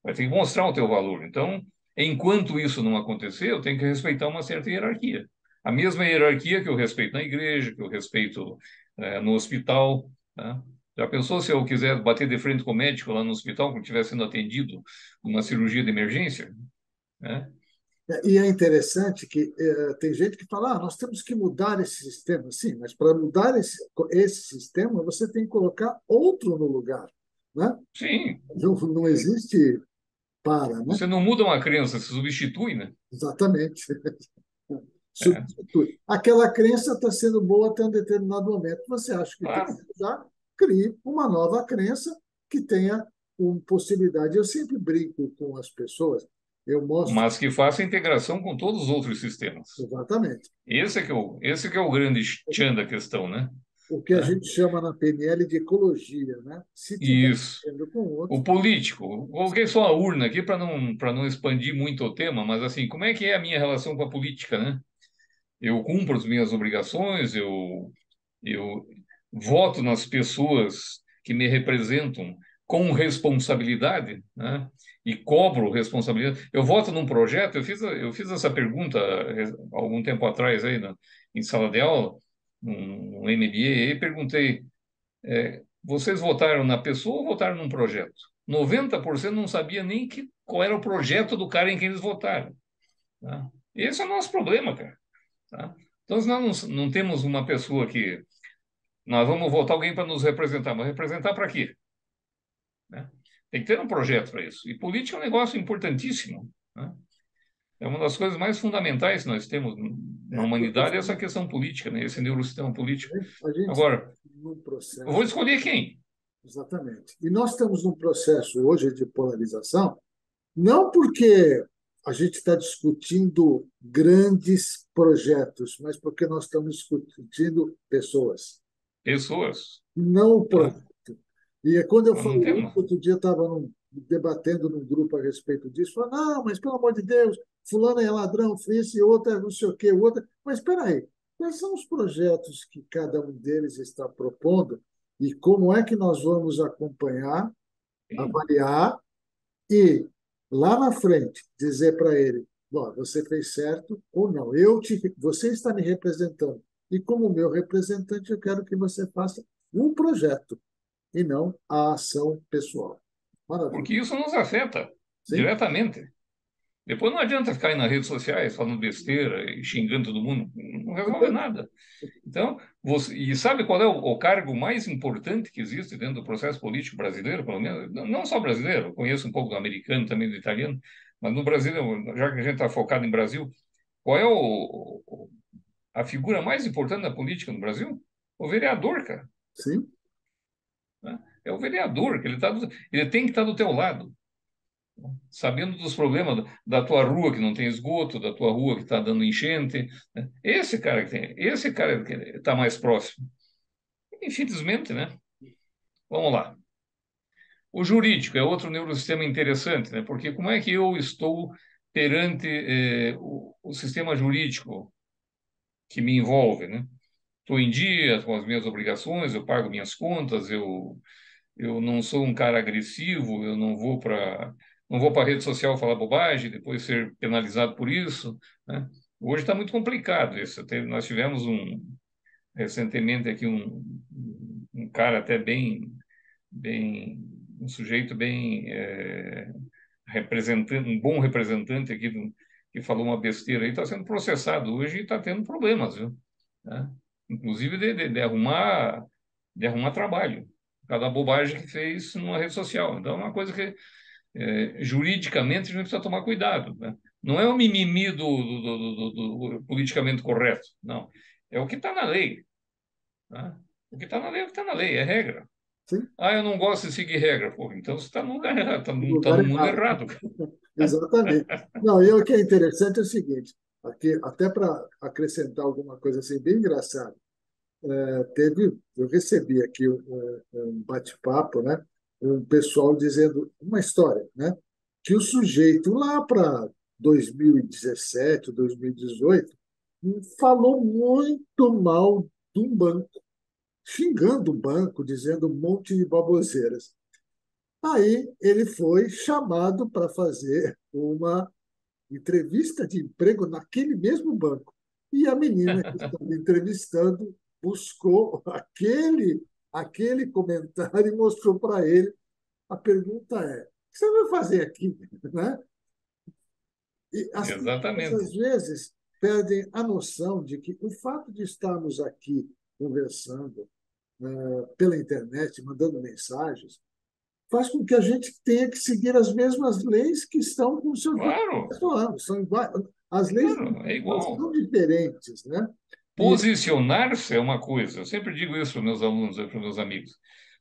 Vai ter que mostrar o teu valor. Então, enquanto isso não acontecer, eu tenho que respeitar uma certa hierarquia. A mesma hierarquia que eu respeito na igreja, que eu respeito no hospital, tá? Já pensou se eu quiser bater de frente com o médico lá no hospital, quando estiver sendo atendido numa cirurgia de emergência, né? e é interessante que tem gente que fala, nós temos que mudar esse sistema. Sim, mas para mudar esse sistema, você tem que colocar outro no lugar, né? Sim, Não, não existe para, né? você não muda uma crença, se substitui, né? Exatamente. É, Substitui. Aquela crença está sendo boa até um determinado momento. Você acha que tem que claro. mudar, crie uma nova crença que tenha uma possibilidade. Eu sempre brinco com as pessoas, eu mostro Mas que faça integração com todos os outros sistemas. exatamente Esse que é o grande tchan da questão, né? o que a É. gente chama na PNL de ecologia, né? Se tiver Isso. mexendo com o O outro, político. Coloquei só a urna aqui para não expandir muito o tema, mas assim, como é que é a minha relação com a política, né? Eu cumpro as minhas obrigações, eu voto nas pessoas que me representam com responsabilidade, né? E cobro responsabilidade. Eu voto num projeto, eu fiz essa pergunta algum tempo atrás aí em sala de aula, no MBA, e perguntei, vocês votaram na pessoa ou votaram num projeto? 90% não sabia nem qual era o projeto do cara em quem eles votaram, tá? Esse é o nosso problema, cara, tá? Então, nós não temos uma pessoa que nós vamos votar alguém para nos representar, mas representar para quê? Né? Tem que ter um projeto para isso. E política é um negócio importantíssimo, né? É uma das coisas mais fundamentais que nós temos na porque humanidade, é essa questão política, né? Esse neurosistema político. a gente está Agora, num eu vou processo. escolher quem? Exatamente. E nós estamos num processo hoje de polarização, não porque a gente está discutindo grandes projetos, mas porque nós estamos discutindo pessoas, Pessoas, não o tá? projeto. E quando eu Nós não falo isso, temos. outro dia eu estava debatendo num grupo a respeito disso, falando, não, mas pelo amor de Deus, fulano é ladrão, esse e outro é não sei o quê, outro. Mas espera aí, quais são os projetos que cada um deles está propondo e como é que nós vamos acompanhar, Sim. avaliar e lá na frente dizer para ele, bom, você fez certo ou não. Você está me representando e como meu representante eu quero que você faça um projeto e não a ação pessoal. Maravilha. Porque isso nos afeta Sim? diretamente. Depois não adianta ficar aí nas redes sociais falando besteira e xingando todo mundo, não resolve nada. Então, e sabe qual é o cargo mais importante que existe dentro do processo político brasileiro, pelo menos? Não só brasileiro, eu conheço um pouco do americano, também do italiano, mas no Brasil, já que a gente está focado em Brasil, qual é a figura mais importante da política no Brasil? O vereador, cara, Sim? né? É o vereador, que ele tem que estar do teu lado, sabendo dos problemas da tua rua que não tem esgoto, da tua rua que está dando enchente, né? Esse cara que está mais próximo. Infelizmente, né? Vamos lá. O jurídico é outro neurosistema interessante, né? Porque como é que eu estou perante o sistema jurídico que me envolve, né? Estou em dia com as minhas obrigações, eu pago minhas contas, eu não sou um cara agressivo, eu não vou para a rede social falar bobagem, depois ser penalizado por isso, né? Hoje está muito complicado isso. Nós tivemos recentemente aqui um cara até bem, um sujeito bem representante, um bom representante aqui que falou uma besteira aí, está sendo processado hoje e está tendo problemas, viu? Né? Inclusive de arrumar trabalho, por causa da bobagem que fez numa rede social. Então, é uma coisa que, juridicamente, a gente precisa tomar cuidado. Né? Não é o mimimi do politicamente correto, não. É o que está na lei. Né? O que está na lei é o que está na lei, é regra. Sim, Ah, eu não gosto de seguir regra. Pô, então você está no lugar errado, no tá lugar no mundo errado. errado. Exatamente. Não, e o que é interessante é o seguinte, aqui, até para acrescentar alguma coisa assim bem engraçada, eu recebi aqui um bate-papo, né? Um pessoal dizendo uma história, né? Que o sujeito lá para 2017, 2018, falou muito mal de um banco, xingando o banco, dizendo um monte de baboseiras. Aí ele foi chamado para fazer uma entrevista de emprego naquele mesmo banco. E a menina que estava entrevistando buscou aquele comentário e mostrou para ele. A pergunta é: o que você vai fazer aqui? Né? E as pessoas, Exatamente. às vezes, perdem a noção de que o fato de estarmos aqui conversando pela internet, mandando mensagens, faz com que a gente tenha que seguir as mesmas leis que estão com os seus Claro, documentos. As leis claro, é não igual. são diferentes, né? E, Posicionar-se é uma coisa. Eu sempre digo isso para meus alunos, para meus amigos.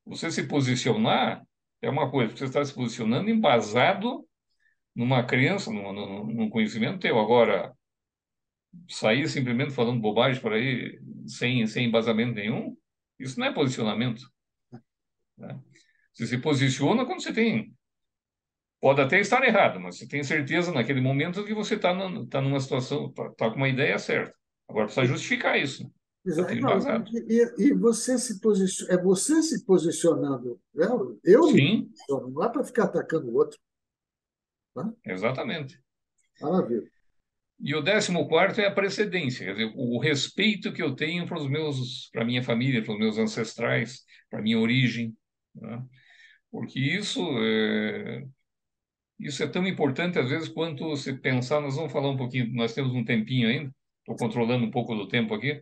Você se posicionar é uma coisa. Você está se posicionando embasado numa crença, num conhecimento teu. Agora, sair simplesmente falando bobagem por aí, sem embasamento nenhum, isso não é posicionamento. Né? Você se posiciona quando você tem. Pode até estar errado, mas você tem certeza naquele momento que você está tá numa situação, está com uma ideia certa. Agora precisa justificar isso. Está tudo não, embasado. e você se posiciona, é você se posicionando. Eu me Sim, posiciono, não é para ficar atacando o outro. Tá? exatamente. Maravilha. E o 14º é a precedência, quer dizer, o respeito que eu tenho para minha família, para os meus ancestrais, para a minha origem, né? Porque isso é tão importante às vezes quanto se pensar, nós vamos falar um pouquinho, nós temos um tempinho ainda, estou controlando um pouco do tempo aqui,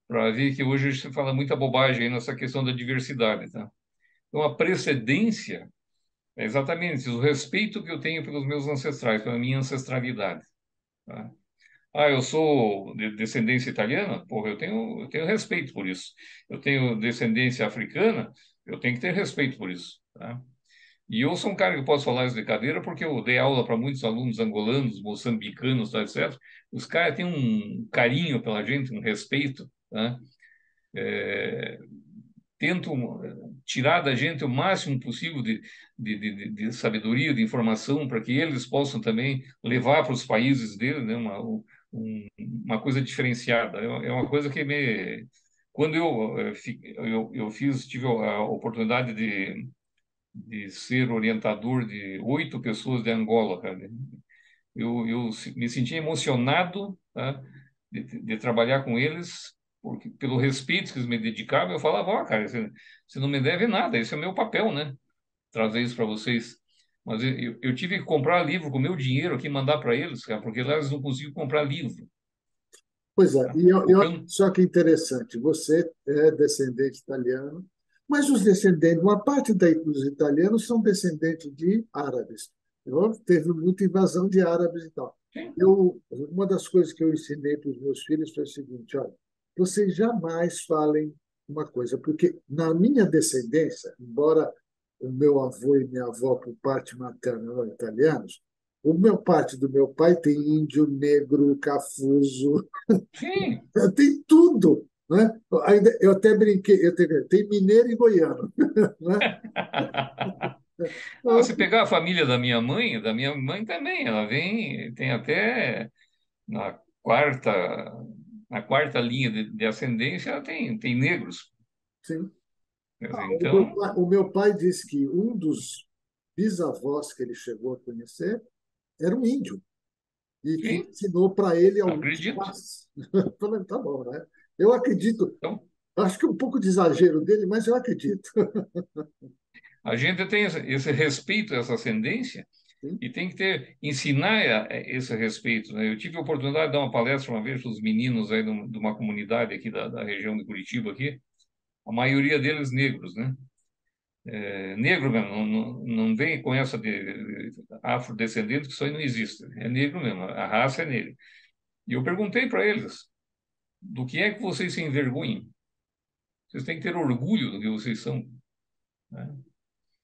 para ver que hoje se fala muita bobagem aí nessa questão da diversidade, tá? Então a precedência é exatamente isso, o respeito que eu tenho pelos meus ancestrais, pela minha ancestralidade, tá? Ah, eu sou de descendência italiana? Porra, eu tenho respeito por isso. Eu tenho descendência africana? Eu tenho que ter respeito por isso, tá? E eu sou um cara que posso falar isso de cadeira porque eu dei aula para muitos alunos angolanos, moçambicanos, tá, etc. Os caras têm um carinho pela gente, um respeito, tá? Tento tirar da gente o máximo possível de sabedoria, de informação, para que eles possam também levar para os países deles, né, uma coisa diferenciada. É uma coisa que me. Quando eu tive a oportunidade de ser orientador de 8 pessoas de Angola, cara, eu me senti emocionado, tá, de trabalhar com eles, porque pelo respeito que eles me dedicavam, eu falava, ó, cara, você não me deve nada, esse é o meu papel, né? Trazer isso para vocês. Mas eu tive que comprar livro com o meu dinheiro aqui e mandar para eles, cara, porque lá eles não conseguiam comprar livro. Pois é, Tá? e Porque olha eu, só que interessante, você é descendente italiano, mas os descendentes, uma parte dos italianos são descendentes de árabes. Teve muita invasão de árabes e tal. sim, Uma das coisas que eu ensinei para os meus filhos foi o seguinte: olha, vocês jamais falem uma coisa, porque na minha descendência, embora o meu avô e minha avó, por parte materna, eram italianos, o meu parte do meu pai tem índio, negro, cafuso, Sim. tem tudo, né? Ainda, eu até brinquei, tem mineiro e goiano, né? Não, Então, se pegar a família da minha mãe também, ela vem, tem até na quarta, na quarta linha de ascendência, ela tem negros. sim. Quer dizer, O meu então, pai, o meu pai disse que um dos bisavós que ele chegou a conhecer era um índio e que sim, ensinou para ele alguns acredito. passos. Eu falei, tá bom, né? Eu acredito, Então, acho que um pouco de exagero dele, mas eu acredito. a gente tem esse respeito a essa ascendência Sim, e tem que ensinar esse respeito, né? Eu tive a oportunidade de dar uma palestra uma vez para os meninos aí de uma comunidade aqui da região de Curitiba aqui, a maioria deles negros, né? Negro mesmo, não vem com essa de afrodescendente, que isso aí não existe. É negro mesmo, a raça é negra. E eu perguntei para eles, do que é que vocês se envergonham? Vocês têm que ter orgulho do que vocês são, né?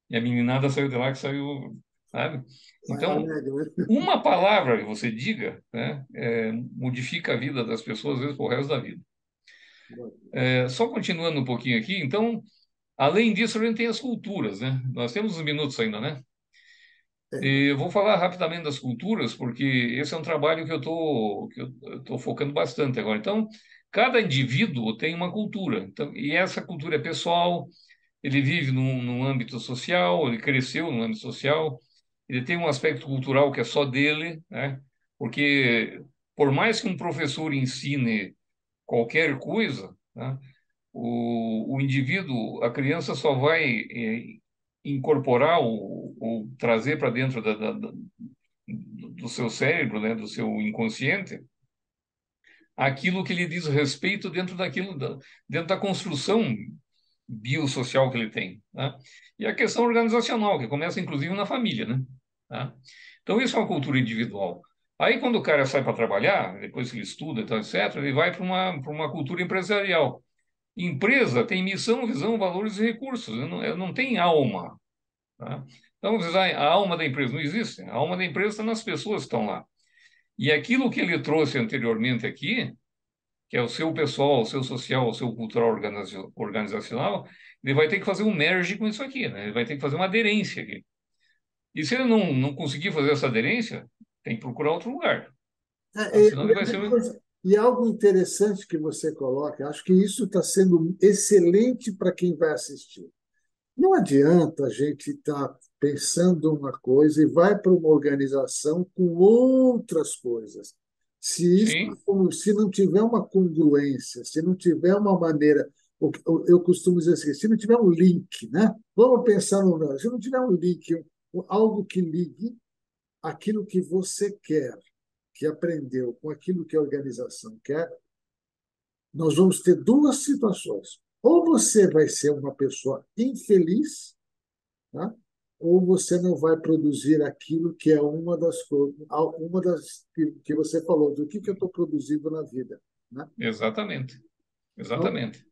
E a meninada saiu de lá que saiu, sabe? Então, alegre, né? uma palavra que você diga, né, modifica a vida das pessoas, às vezes, por resto da vida. Só continuando um pouquinho aqui, então, além disso, a gente tem as culturas, né? Nós temos uns minutos ainda, né? E eu vou falar rapidamente das culturas, porque esse é um trabalho que eu tô focando bastante agora. Então, cada indivíduo tem uma cultura. Então, e essa cultura é pessoal, ele vive num âmbito social, ele cresceu num âmbito social, ele tem um aspecto cultural que é só dele, né? Porque por mais que um professor ensine qualquer coisa, né? O indivíduo, a criança só vai incorporar ou trazer para dentro do seu cérebro, né, do seu inconsciente, aquilo que lhe diz respeito dentro da construção biosocial que ele tem, né? E a questão organizacional, que começa inclusive na família, né? Tá? Então, isso é uma cultura individual. Aí, quando o cara sai para trabalhar, depois que ele estuda, então, etc., ele vai para uma cultura empresarial. Empresa tem missão, visão, valores e recursos. Eu não tem alma. Tá? Então, vocês a alma da empresa não existe. A alma da empresa está nas pessoas que estão lá. E aquilo que ele trouxe anteriormente aqui, que é o seu pessoal, o seu social, o seu cultural organizacional, ele vai ter que fazer um merge com isso aqui, né? Ele vai ter que fazer uma aderência aqui. E se ele não conseguir fazer essa aderência, tem que procurar outro lugar. Tá? É, Senão ele vai ser. e algo interessante que você coloca, acho que isso está sendo excelente para quem vai assistir. Não adianta a gente estar pensando uma coisa e vai para uma organização com outras coisas. Se isso, Sim, se não tiver uma congruência, se não tiver uma maneira, eu costumo dizer assim, se não tiver um link, né? Vamos pensar no, se não tiver um link, algo que ligue aquilo que você quer, que aprendeu, com aquilo que a organização quer, nós vamos ter duas situações. Ou você vai ser uma pessoa infeliz, tá? Ou você não vai produzir aquilo que é uma das que você falou, do que eu estou produzindo na vida, né? exatamente. Então, Exatamente.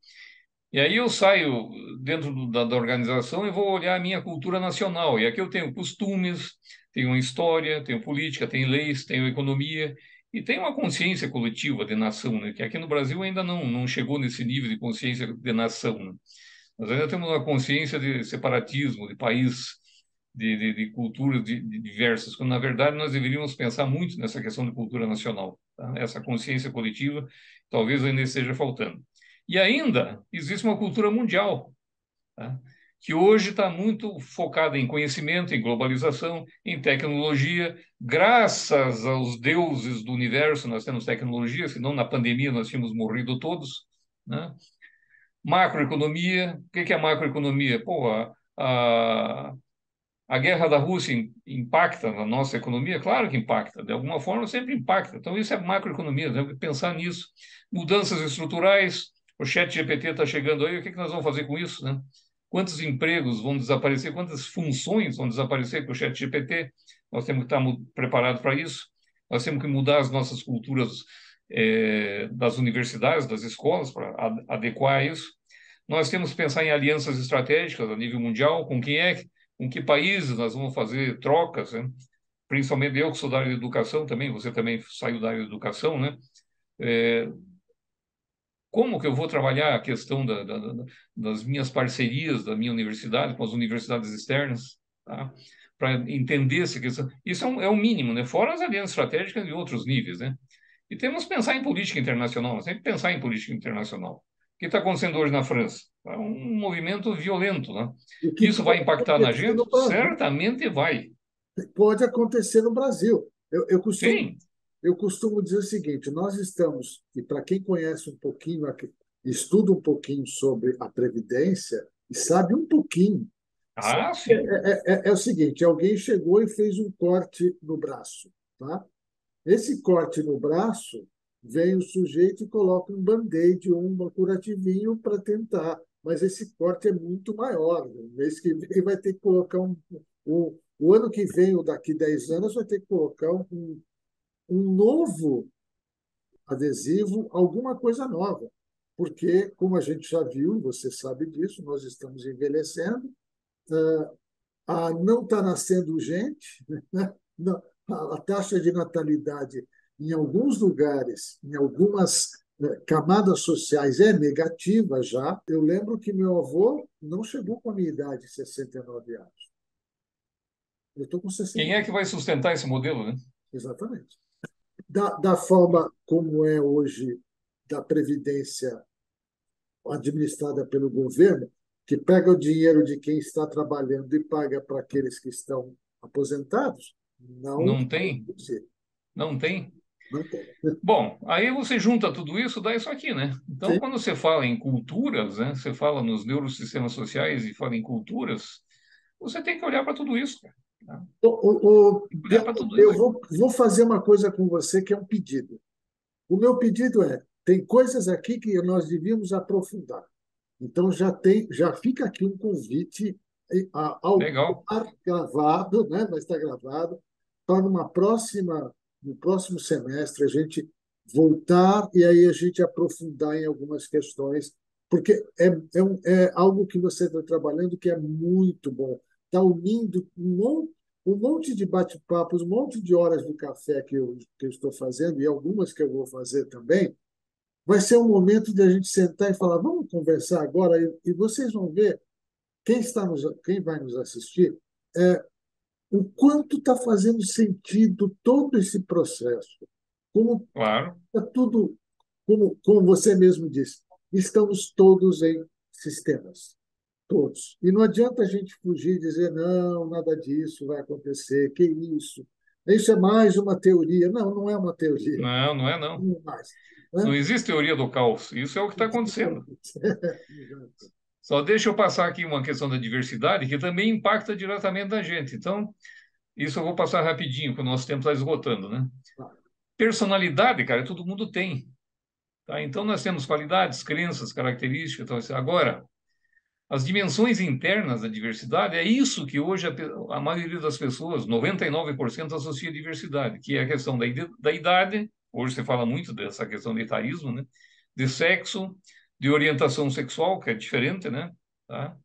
E aí eu saio dentro da organização e vou olhar a minha cultura nacional. E aqui eu tenho costumes, tenho história, tenho política, tenho leis, tenho economia e tenho uma consciência coletiva de nação, né? Que aqui no Brasil ainda não chegou nesse nível de consciência de nação, né? Nós ainda temos uma consciência de separatismo, de país, de culturas diversas, quando na verdade nós deveríamos pensar muito nessa questão de cultura nacional, tá? Essa consciência coletiva talvez ainda esteja faltando. E ainda existe uma cultura mundial, tá? Que hoje está muito focada em conhecimento, em globalização, em tecnologia. Graças aos deuses do universo, nós temos tecnologia, senão na pandemia nós tínhamos morrido todos, né? Macroeconomia, o que é macroeconomia? Pô, a guerra da Rússia impacta na nossa economia? Claro que impacta, de alguma forma sempre impacta. Então, isso é macroeconomia, temos que pensar nisso. Mudanças estruturais, o chat GPT está chegando aí, o que nós vamos fazer com isso, né? Quantos empregos vão desaparecer, quantas funções vão desaparecer com o chat GPT? Nós temos que estar preparados para isso. Nós temos que mudar as nossas culturas das universidades, das escolas, para adequar isso. Nós temos que pensar em alianças estratégicas a nível mundial, com que países nós vamos fazer trocas, né? Principalmente eu que sou da área de educação também, você também saiu da área de educação, né? É, como que eu vou trabalhar a questão das minhas parcerias da minha universidade com as universidades externas, tá? Para entender essa questão. Isso é o mínimo, né? Fora as alianças estratégicas de outros níveis, né? E temos que pensar em política internacional, nós temos que pensar em política internacional. O que está acontecendo hoje na França? É um movimento violento, né? O que Isso vai pode impactar na acontecer gente? no Brasil? Certamente vai. Pode acontecer no Brasil. Sim. Eu costumo dizer o seguinte: nós estamos, e para quem conhece um pouquinho, estuda um pouquinho sobre a Previdência e sabe um pouquinho, sabe Ah, que sim. é o seguinte: alguém chegou e fez um corte no braço, tá? Esse corte no braço, vem o sujeito e coloca um band-aid ou um curativinho para tentar, mas esse corte é muito maior. No mês que vem vai ter que colocar o ano que vem, ou daqui 10 anos, vai ter que colocar um novo adesivo, alguma coisa nova. Porque, como a gente já viu, você sabe disso, nós estamos envelhecendo, não está nascendo gente, né? A taxa de natalidade em alguns lugares, em algumas camadas sociais é negativa já. Eu lembro que meu avô não chegou com a minha idade, 69 anos. Eu estou com Quem 60, é que vai sustentar esse modelo, né? exatamente. Da forma como é hoje da Previdência administrada pelo governo, que pega o dinheiro de quem está trabalhando e paga para aqueles que estão aposentados, não Não vai tem, acontecer. não tem. Não tem. Bom, aí você junta tudo isso, dá isso aqui, né? Então, Sim. quando você fala em culturas, né? Você fala nos neurosistemas sociais e fala em culturas, você tem que olhar para tudo isso, cara, tá? Tem que olhar para tudo Eu isso. vou fazer uma coisa com você que é um pedido. O meu pedido é: tem coisas aqui que nós devíamos aprofundar. Então já fica aqui um convite ao Legal. ar gravado, né? Vai estar gravado, para no próximo semestre a gente voltar e aí a gente aprofundar em algumas questões, porque é algo que você está trabalhando que é muito bom. Está unindo um monte de bate-papos, um monte de horas do café que eu estou fazendo e algumas que eu vou fazer também. Vai ser um momento de a gente sentar e falar, vamos conversar agora, e vocês vão ver, quem vai nos assistir, o quanto está fazendo sentido todo esse processo. Como Claro. está tudo, como você mesmo disse, estamos todos em sistemas, todos. E não adianta a gente fugir e dizer, não, nada disso vai acontecer, que isso? Isso é mais uma teoria. Não, não é uma teoria, Não, não é não. não é mais. Não Né? existe teoria do caos. Isso é o que está acontecendo. Exato. Só deixa eu passar aqui uma questão da diversidade que também impacta diretamente a gente. Então, isso eu vou passar rapidinho, porque o nosso tempo está esgotando, né? Personalidade, cara, todo mundo tem. Tá? Então, nós temos qualidades, crenças, características. Então, assim, agora, as dimensões internas da diversidade, é isso que hoje a maioria das pessoas, 99%, associa a diversidade, que é a questão da idade, hoje se fala muito dessa questão de etarismo, né? De sexo, de orientação sexual, que é diferente, né? Tá?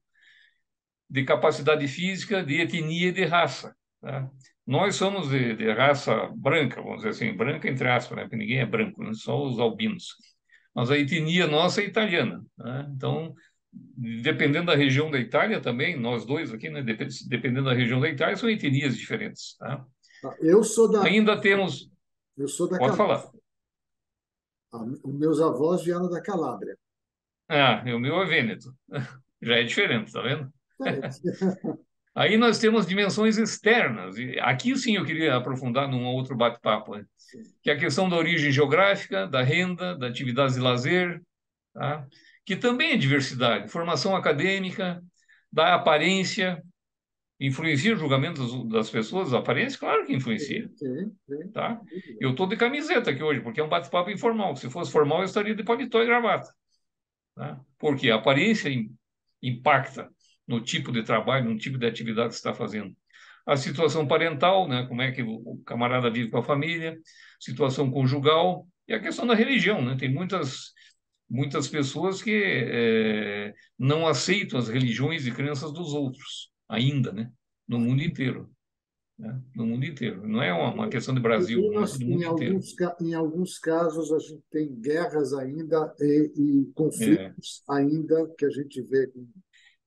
De capacidade física, de etnia e de raça. Tá? Nós somos de raça branca, vamos dizer assim, branca entre aspas, né? Porque ninguém é branco, né? Só os albinos. Mas a etnia nossa é italiana, né? Então, dependendo da região da Itália também, nós dois aqui, né? Dependendo da região da Itália, são etnias diferentes, tá? Eu sou da, Ainda temos, eu sou da pode Calábria. falar. Os meus avós vieram da Calábria. Ah, o meu é Vêneto. Já é diferente, tá vendo? Diferente. Aí nós temos dimensões externas. E aqui sim eu queria aprofundar num outro bate-papo, né? Sim, Que é a questão da origem geográfica, da renda, da atividade de lazer, tá? Que também é diversidade. Formação acadêmica, da aparência, influencia o julgamento das pessoas? A aparência, claro que influencia, sim, sim, sim, tá? sem dúvida. Eu estou de camiseta aqui hoje, porque é um bate-papo informal. Se fosse formal, eu estaria de paletó e gravata, tá? Porque a aparência impacta no tipo de trabalho, no tipo de atividade que você está fazendo. A situação parental, né? Como é que o camarada vive com a família, situação conjugal e a questão da religião, né? Tem muitas muitas pessoas que não aceitam as religiões e crenças dos outros, ainda, né? No mundo inteiro, né? No mundo inteiro. Não é uma questão de Brasil, E não, é nós, do mundo inteiro. em alguns casos, a gente tem guerras ainda e É. conflitos ainda que a gente vê.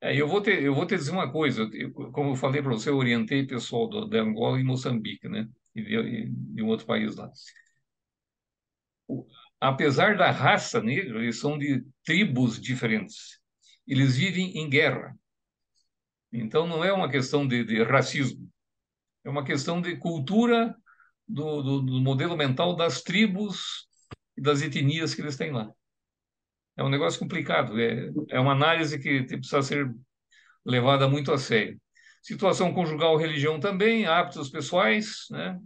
Eu vou te dizer uma coisa, como eu falei para você, eu orientei pessoal da Angola e Moçambique, né? E de um outro país lá. O- Apesar da raça negra, eles são de tribos diferentes. Eles vivem em guerra. Então, não é uma questão de racismo, é uma questão de cultura do modelo mental das tribos e das etnias que eles têm lá. É um negócio complicado, é uma análise que precisa ser levada muito a sério. Situação conjugal, religião também, hábitos pessoais, né?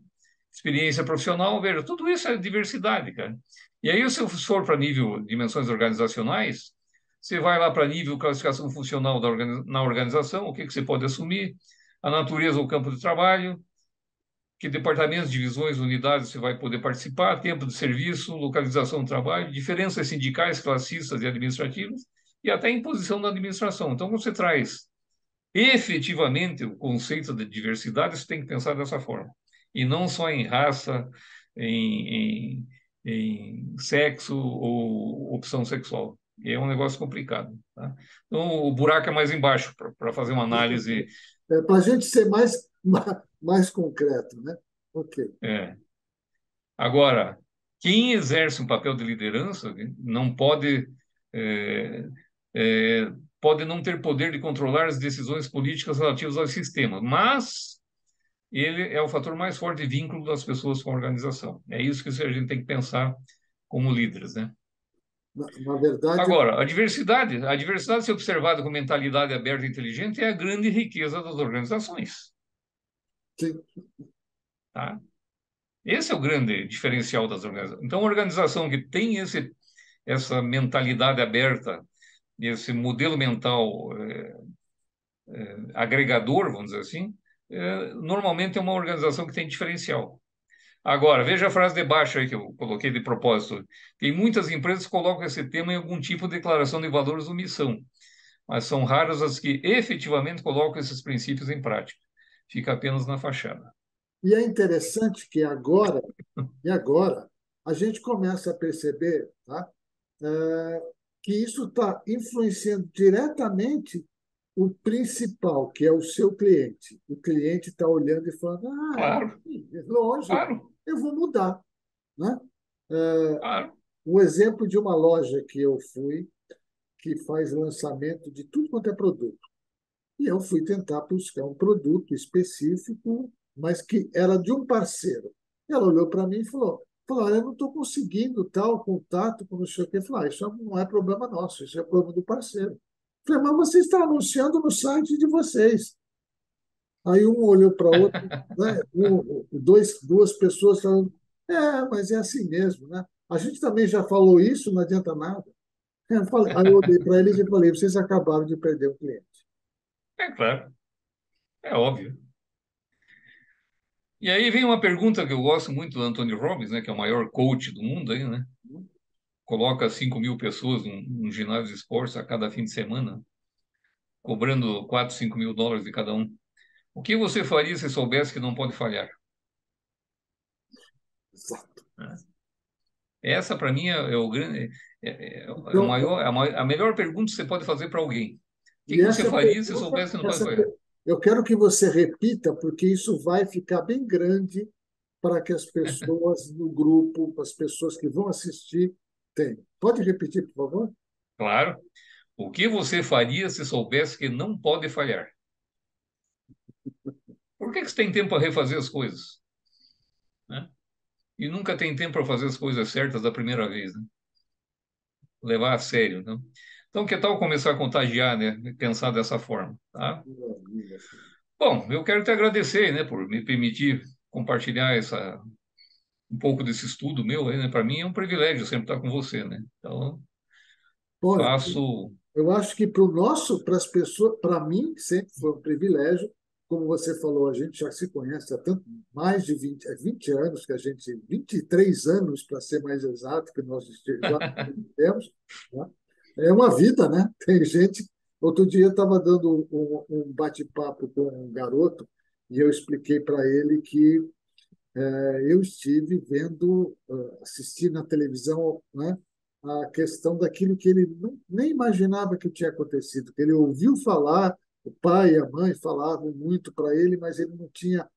Experiência profissional, veja, tudo isso é diversidade, cara. E aí, se eu for para nível dimensões organizacionais, você vai lá para nível classificação funcional na organização, o que você pode assumir, a natureza ou campo de trabalho, que departamentos, divisões, unidades você vai poder participar, tempo de serviço, localização do trabalho, diferenças sindicais, classistas e administrativas, e até imposição da administração. Então, quando você traz efetivamente o conceito de diversidade, você tem que pensar dessa forma. E não só em raça, em sexo ou opção sexual. E é um negócio complicado. Tá? Então, o buraco é mais embaixo para fazer uma análise. Para a gente ser mais concreto, né? Ok. É. Agora, quem exerce um papel de liderança não pode, é, é, pode não ter poder de controlar as decisões políticas relativas ao sistema, mas ele é o fator mais forte de vínculo das pessoas com a organização. É isso que a gente tem que pensar como líderes, né? Na verdade, Agora, a diversidade ser observada com mentalidade aberta e inteligente é a grande riqueza das organizações, sim. tá? Esse é o grande diferencial das organizações. Então, uma organização que tem essa mentalidade aberta, esse modelo mental agregador, vamos dizer assim, normalmente é uma organização que tem diferencial. Agora, veja a frase de baixo aí que eu coloquei de propósito. Tem muitas empresas que colocam esse tema em algum tipo de declaração de valores ou missão, mas são raras as que efetivamente colocam esses princípios em prática. Fica apenas na fachada. E é interessante que agora, a gente começa a perceber, tá? Que isso está influenciando diretamente o principal, que é o seu cliente. O cliente está olhando e falando: Claro, lógico, claro, eu vou mudar, né? claro. Um exemplo de uma loja que eu fui, que faz lançamento de tudo quanto é produto. E eu fui tentar buscar um produto específico, mas que era de um parceiro. Ela olhou para mim e falou: "Olha, eu não estou conseguindo tal contato com não sei o quê." Eu falei: "Isso não é problema nosso, isso é problema do parceiro." Eu falei: "Mas você está anunciando no site de vocês." Aí um olhou para o outro, né? Duas pessoas falando: mas é assim mesmo, né? A gente também já falou isso, não adianta nada. Aí eu olhei para eles e falei: "Vocês acabaram de perder um cliente." É claro, é óbvio. E aí vem uma pergunta que eu gosto muito do Anthony Robbins, né, que é o maior coach do mundo aí, né? Coloca 5.000 pessoas num ginásio de esportes a cada fim de semana, cobrando 4, 5 mil dólares de cada um. O que você faria se soubesse que não pode falhar? Exato. Né? Essa, para mim, é o grande, é o Então, maior, a melhor pergunta que você pode fazer para alguém. O que e que você essa faria se pergunta, soubesse que não pode falhar? eu quero que você repita, porque isso vai ficar bem grande para que as pessoas no grupo, as pessoas que vão assistir, tenham. Pode repetir, por favor? Claro. O que você faria se soubesse que não pode falhar? Por que você tem tempo para refazer as coisas? Né? E nunca tem tempo para fazer as coisas certas da primeira vez, né? Levar a sério, né? Então, que tal começar a contagiar, né? Pensar dessa forma, tá? Maravilha. Bom, eu quero te agradecer, né, por me permitir compartilhar um pouco desse estudo meu, aí, né? Para mim é um privilégio sempre estar com você, né? Então, Olha, faço. eu acho que para o nosso, para as pessoas, para mim, sempre foi um privilégio. como você falou, a gente já se conhece há tanto, mais de 20 20 anos que a gente, 23 anos, para ser mais exato, que nós já temos, né? É uma vida, né? Tem gente. Outro dia eu estava dando um bate-papo com um garoto e eu expliquei para ele que eu estive vendo, assistindo na televisão, né, a questão daquilo que ele nem imaginava que tinha acontecido, que ele ouviu falar, o pai e a mãe falavam muito para ele, mas ele não tinha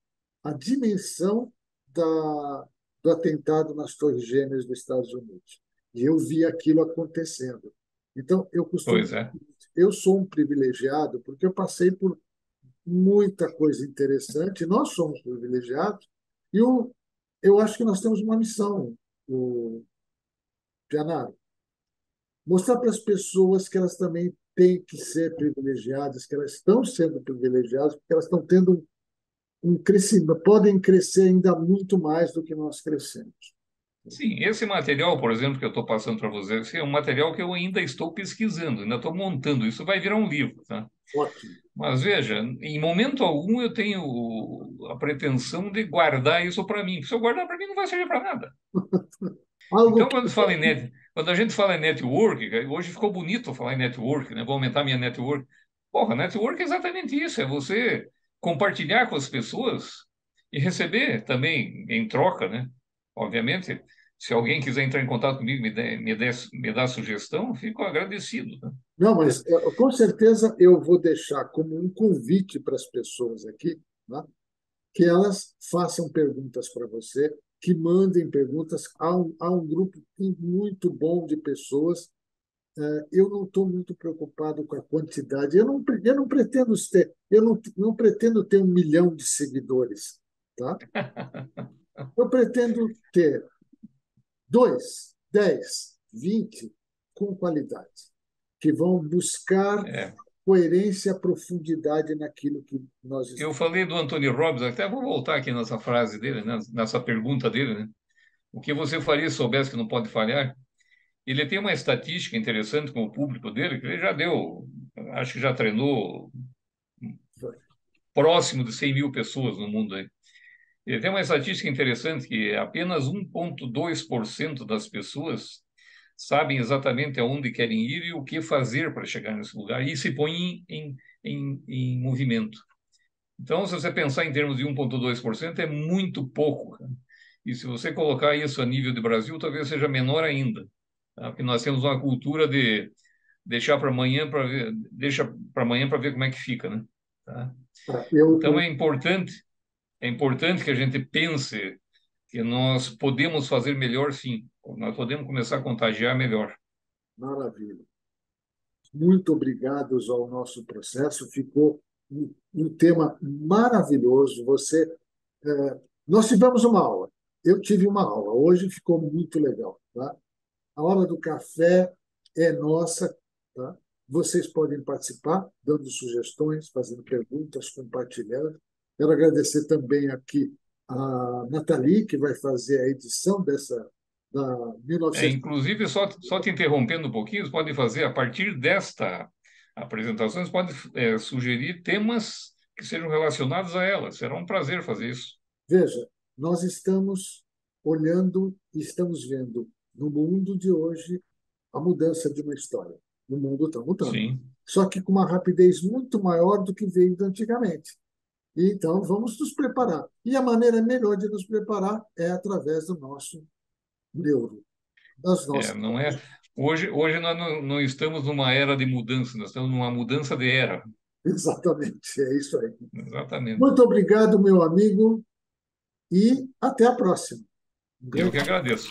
a dimensão do atentado nas Torres Gêmeas dos Estados Unidos. E eu vi aquilo acontecendo. Então, eu costumo. Pois é. Eu sou um privilegiado porque eu passei por muita coisa interessante, nós somos privilegiados, e eu acho que nós temos uma missão, o Pianaro, mostrar para as pessoas que elas também têm que ser privilegiadas, que elas estão sendo privilegiadas, porque elas estão tendo um crescimento, podem crescer ainda muito mais do que nós crescemos. Sim, esse material, por exemplo, que eu estou passando para você, esse é um material que eu ainda estou pesquisando, ainda estou montando. Isso vai virar um livro, tá? Ótimo. Mas veja, em momento algum eu tenho a pretensão de guardar isso para mim. Se eu guardar para mim, não vai servir para nada. Algo Então, que quando a gente fala em network, hoje ficou bonito falar em network, né? Vou aumentar minha network. Porra, network é exatamente isso, é você compartilhar com as pessoas e receber também em troca, né? Obviamente, se alguém quiser entrar em contato comigo, me dá sugestão, fico agradecido, né? Não, mas com certeza eu vou deixar como um convite para as pessoas aqui, né, que elas façam perguntas para você, que mandem perguntas. Há um grupo muito bom de pessoas. Eu não estou muito preocupado com a quantidade. Eu não pretendo ter, não pretendo ter 1 milhão de seguidores, tá? Eu pretendo ter 2, 10, 20 com qualidade, que vão buscar É, coerência e profundidade naquilo que nós eu estamos. falei do Anthony Robbins, até vou voltar aqui nessa frase dele, né? Nessa pergunta dele, né? O que você faria se soubesse que não pode falhar? Ele tem uma estatística interessante com o público dele, que ele já deu, acho que já treinou próximo de 100 mil pessoas no mundo aí. Ele tem uma estatística interessante que apenas 1,2% das pessoas sabem exatamente aonde querem ir e o que fazer para chegar nesse lugar, e se põem em movimento. Então, se você pensar em termos de 1,2%, é muito pouco, cara. E se você colocar isso a nível de Brasil, talvez seja menor ainda, tá? Porque nós temos uma cultura de deixar para amanhã para ver, deixa para amanhã para ver como é que fica, né? Tá? Então Eu, é importante que a gente pense que nós podemos fazer melhor, sim. Nós podemos começar a contagiar melhor. maravilha. Muito obrigado ao nosso processo. Ficou um tema maravilhoso. Nós tivemos uma aula. Eu tive uma aula. Hoje ficou muito legal, tá? A hora do café é nossa, tá? Vocês podem participar, dando sugestões, fazendo perguntas, compartilhando. Quero agradecer também aqui a Nathalie, que vai fazer a edição da Inclusive, só te interrompendo um pouquinho, você pode fazer, a partir desta apresentação, você pode sugerir temas que sejam relacionados a ela. Será um prazer fazer isso. Veja, nós estamos olhando e estamos vendo no mundo de hoje a mudança de uma história. O mundo está mudando. Sim. Só que com uma rapidez muito maior do que veio antigamente. E então, vamos nos preparar. E a maneira melhor de nos preparar é através do nosso neuro, das nossas. Não é. Hoje nós não estamos numa era de mudança, nós estamos numa mudança de era. Exatamente, é isso aí. Exatamente. Muito obrigado, meu amigo, e até a próxima. Um Eu grande que agradeço.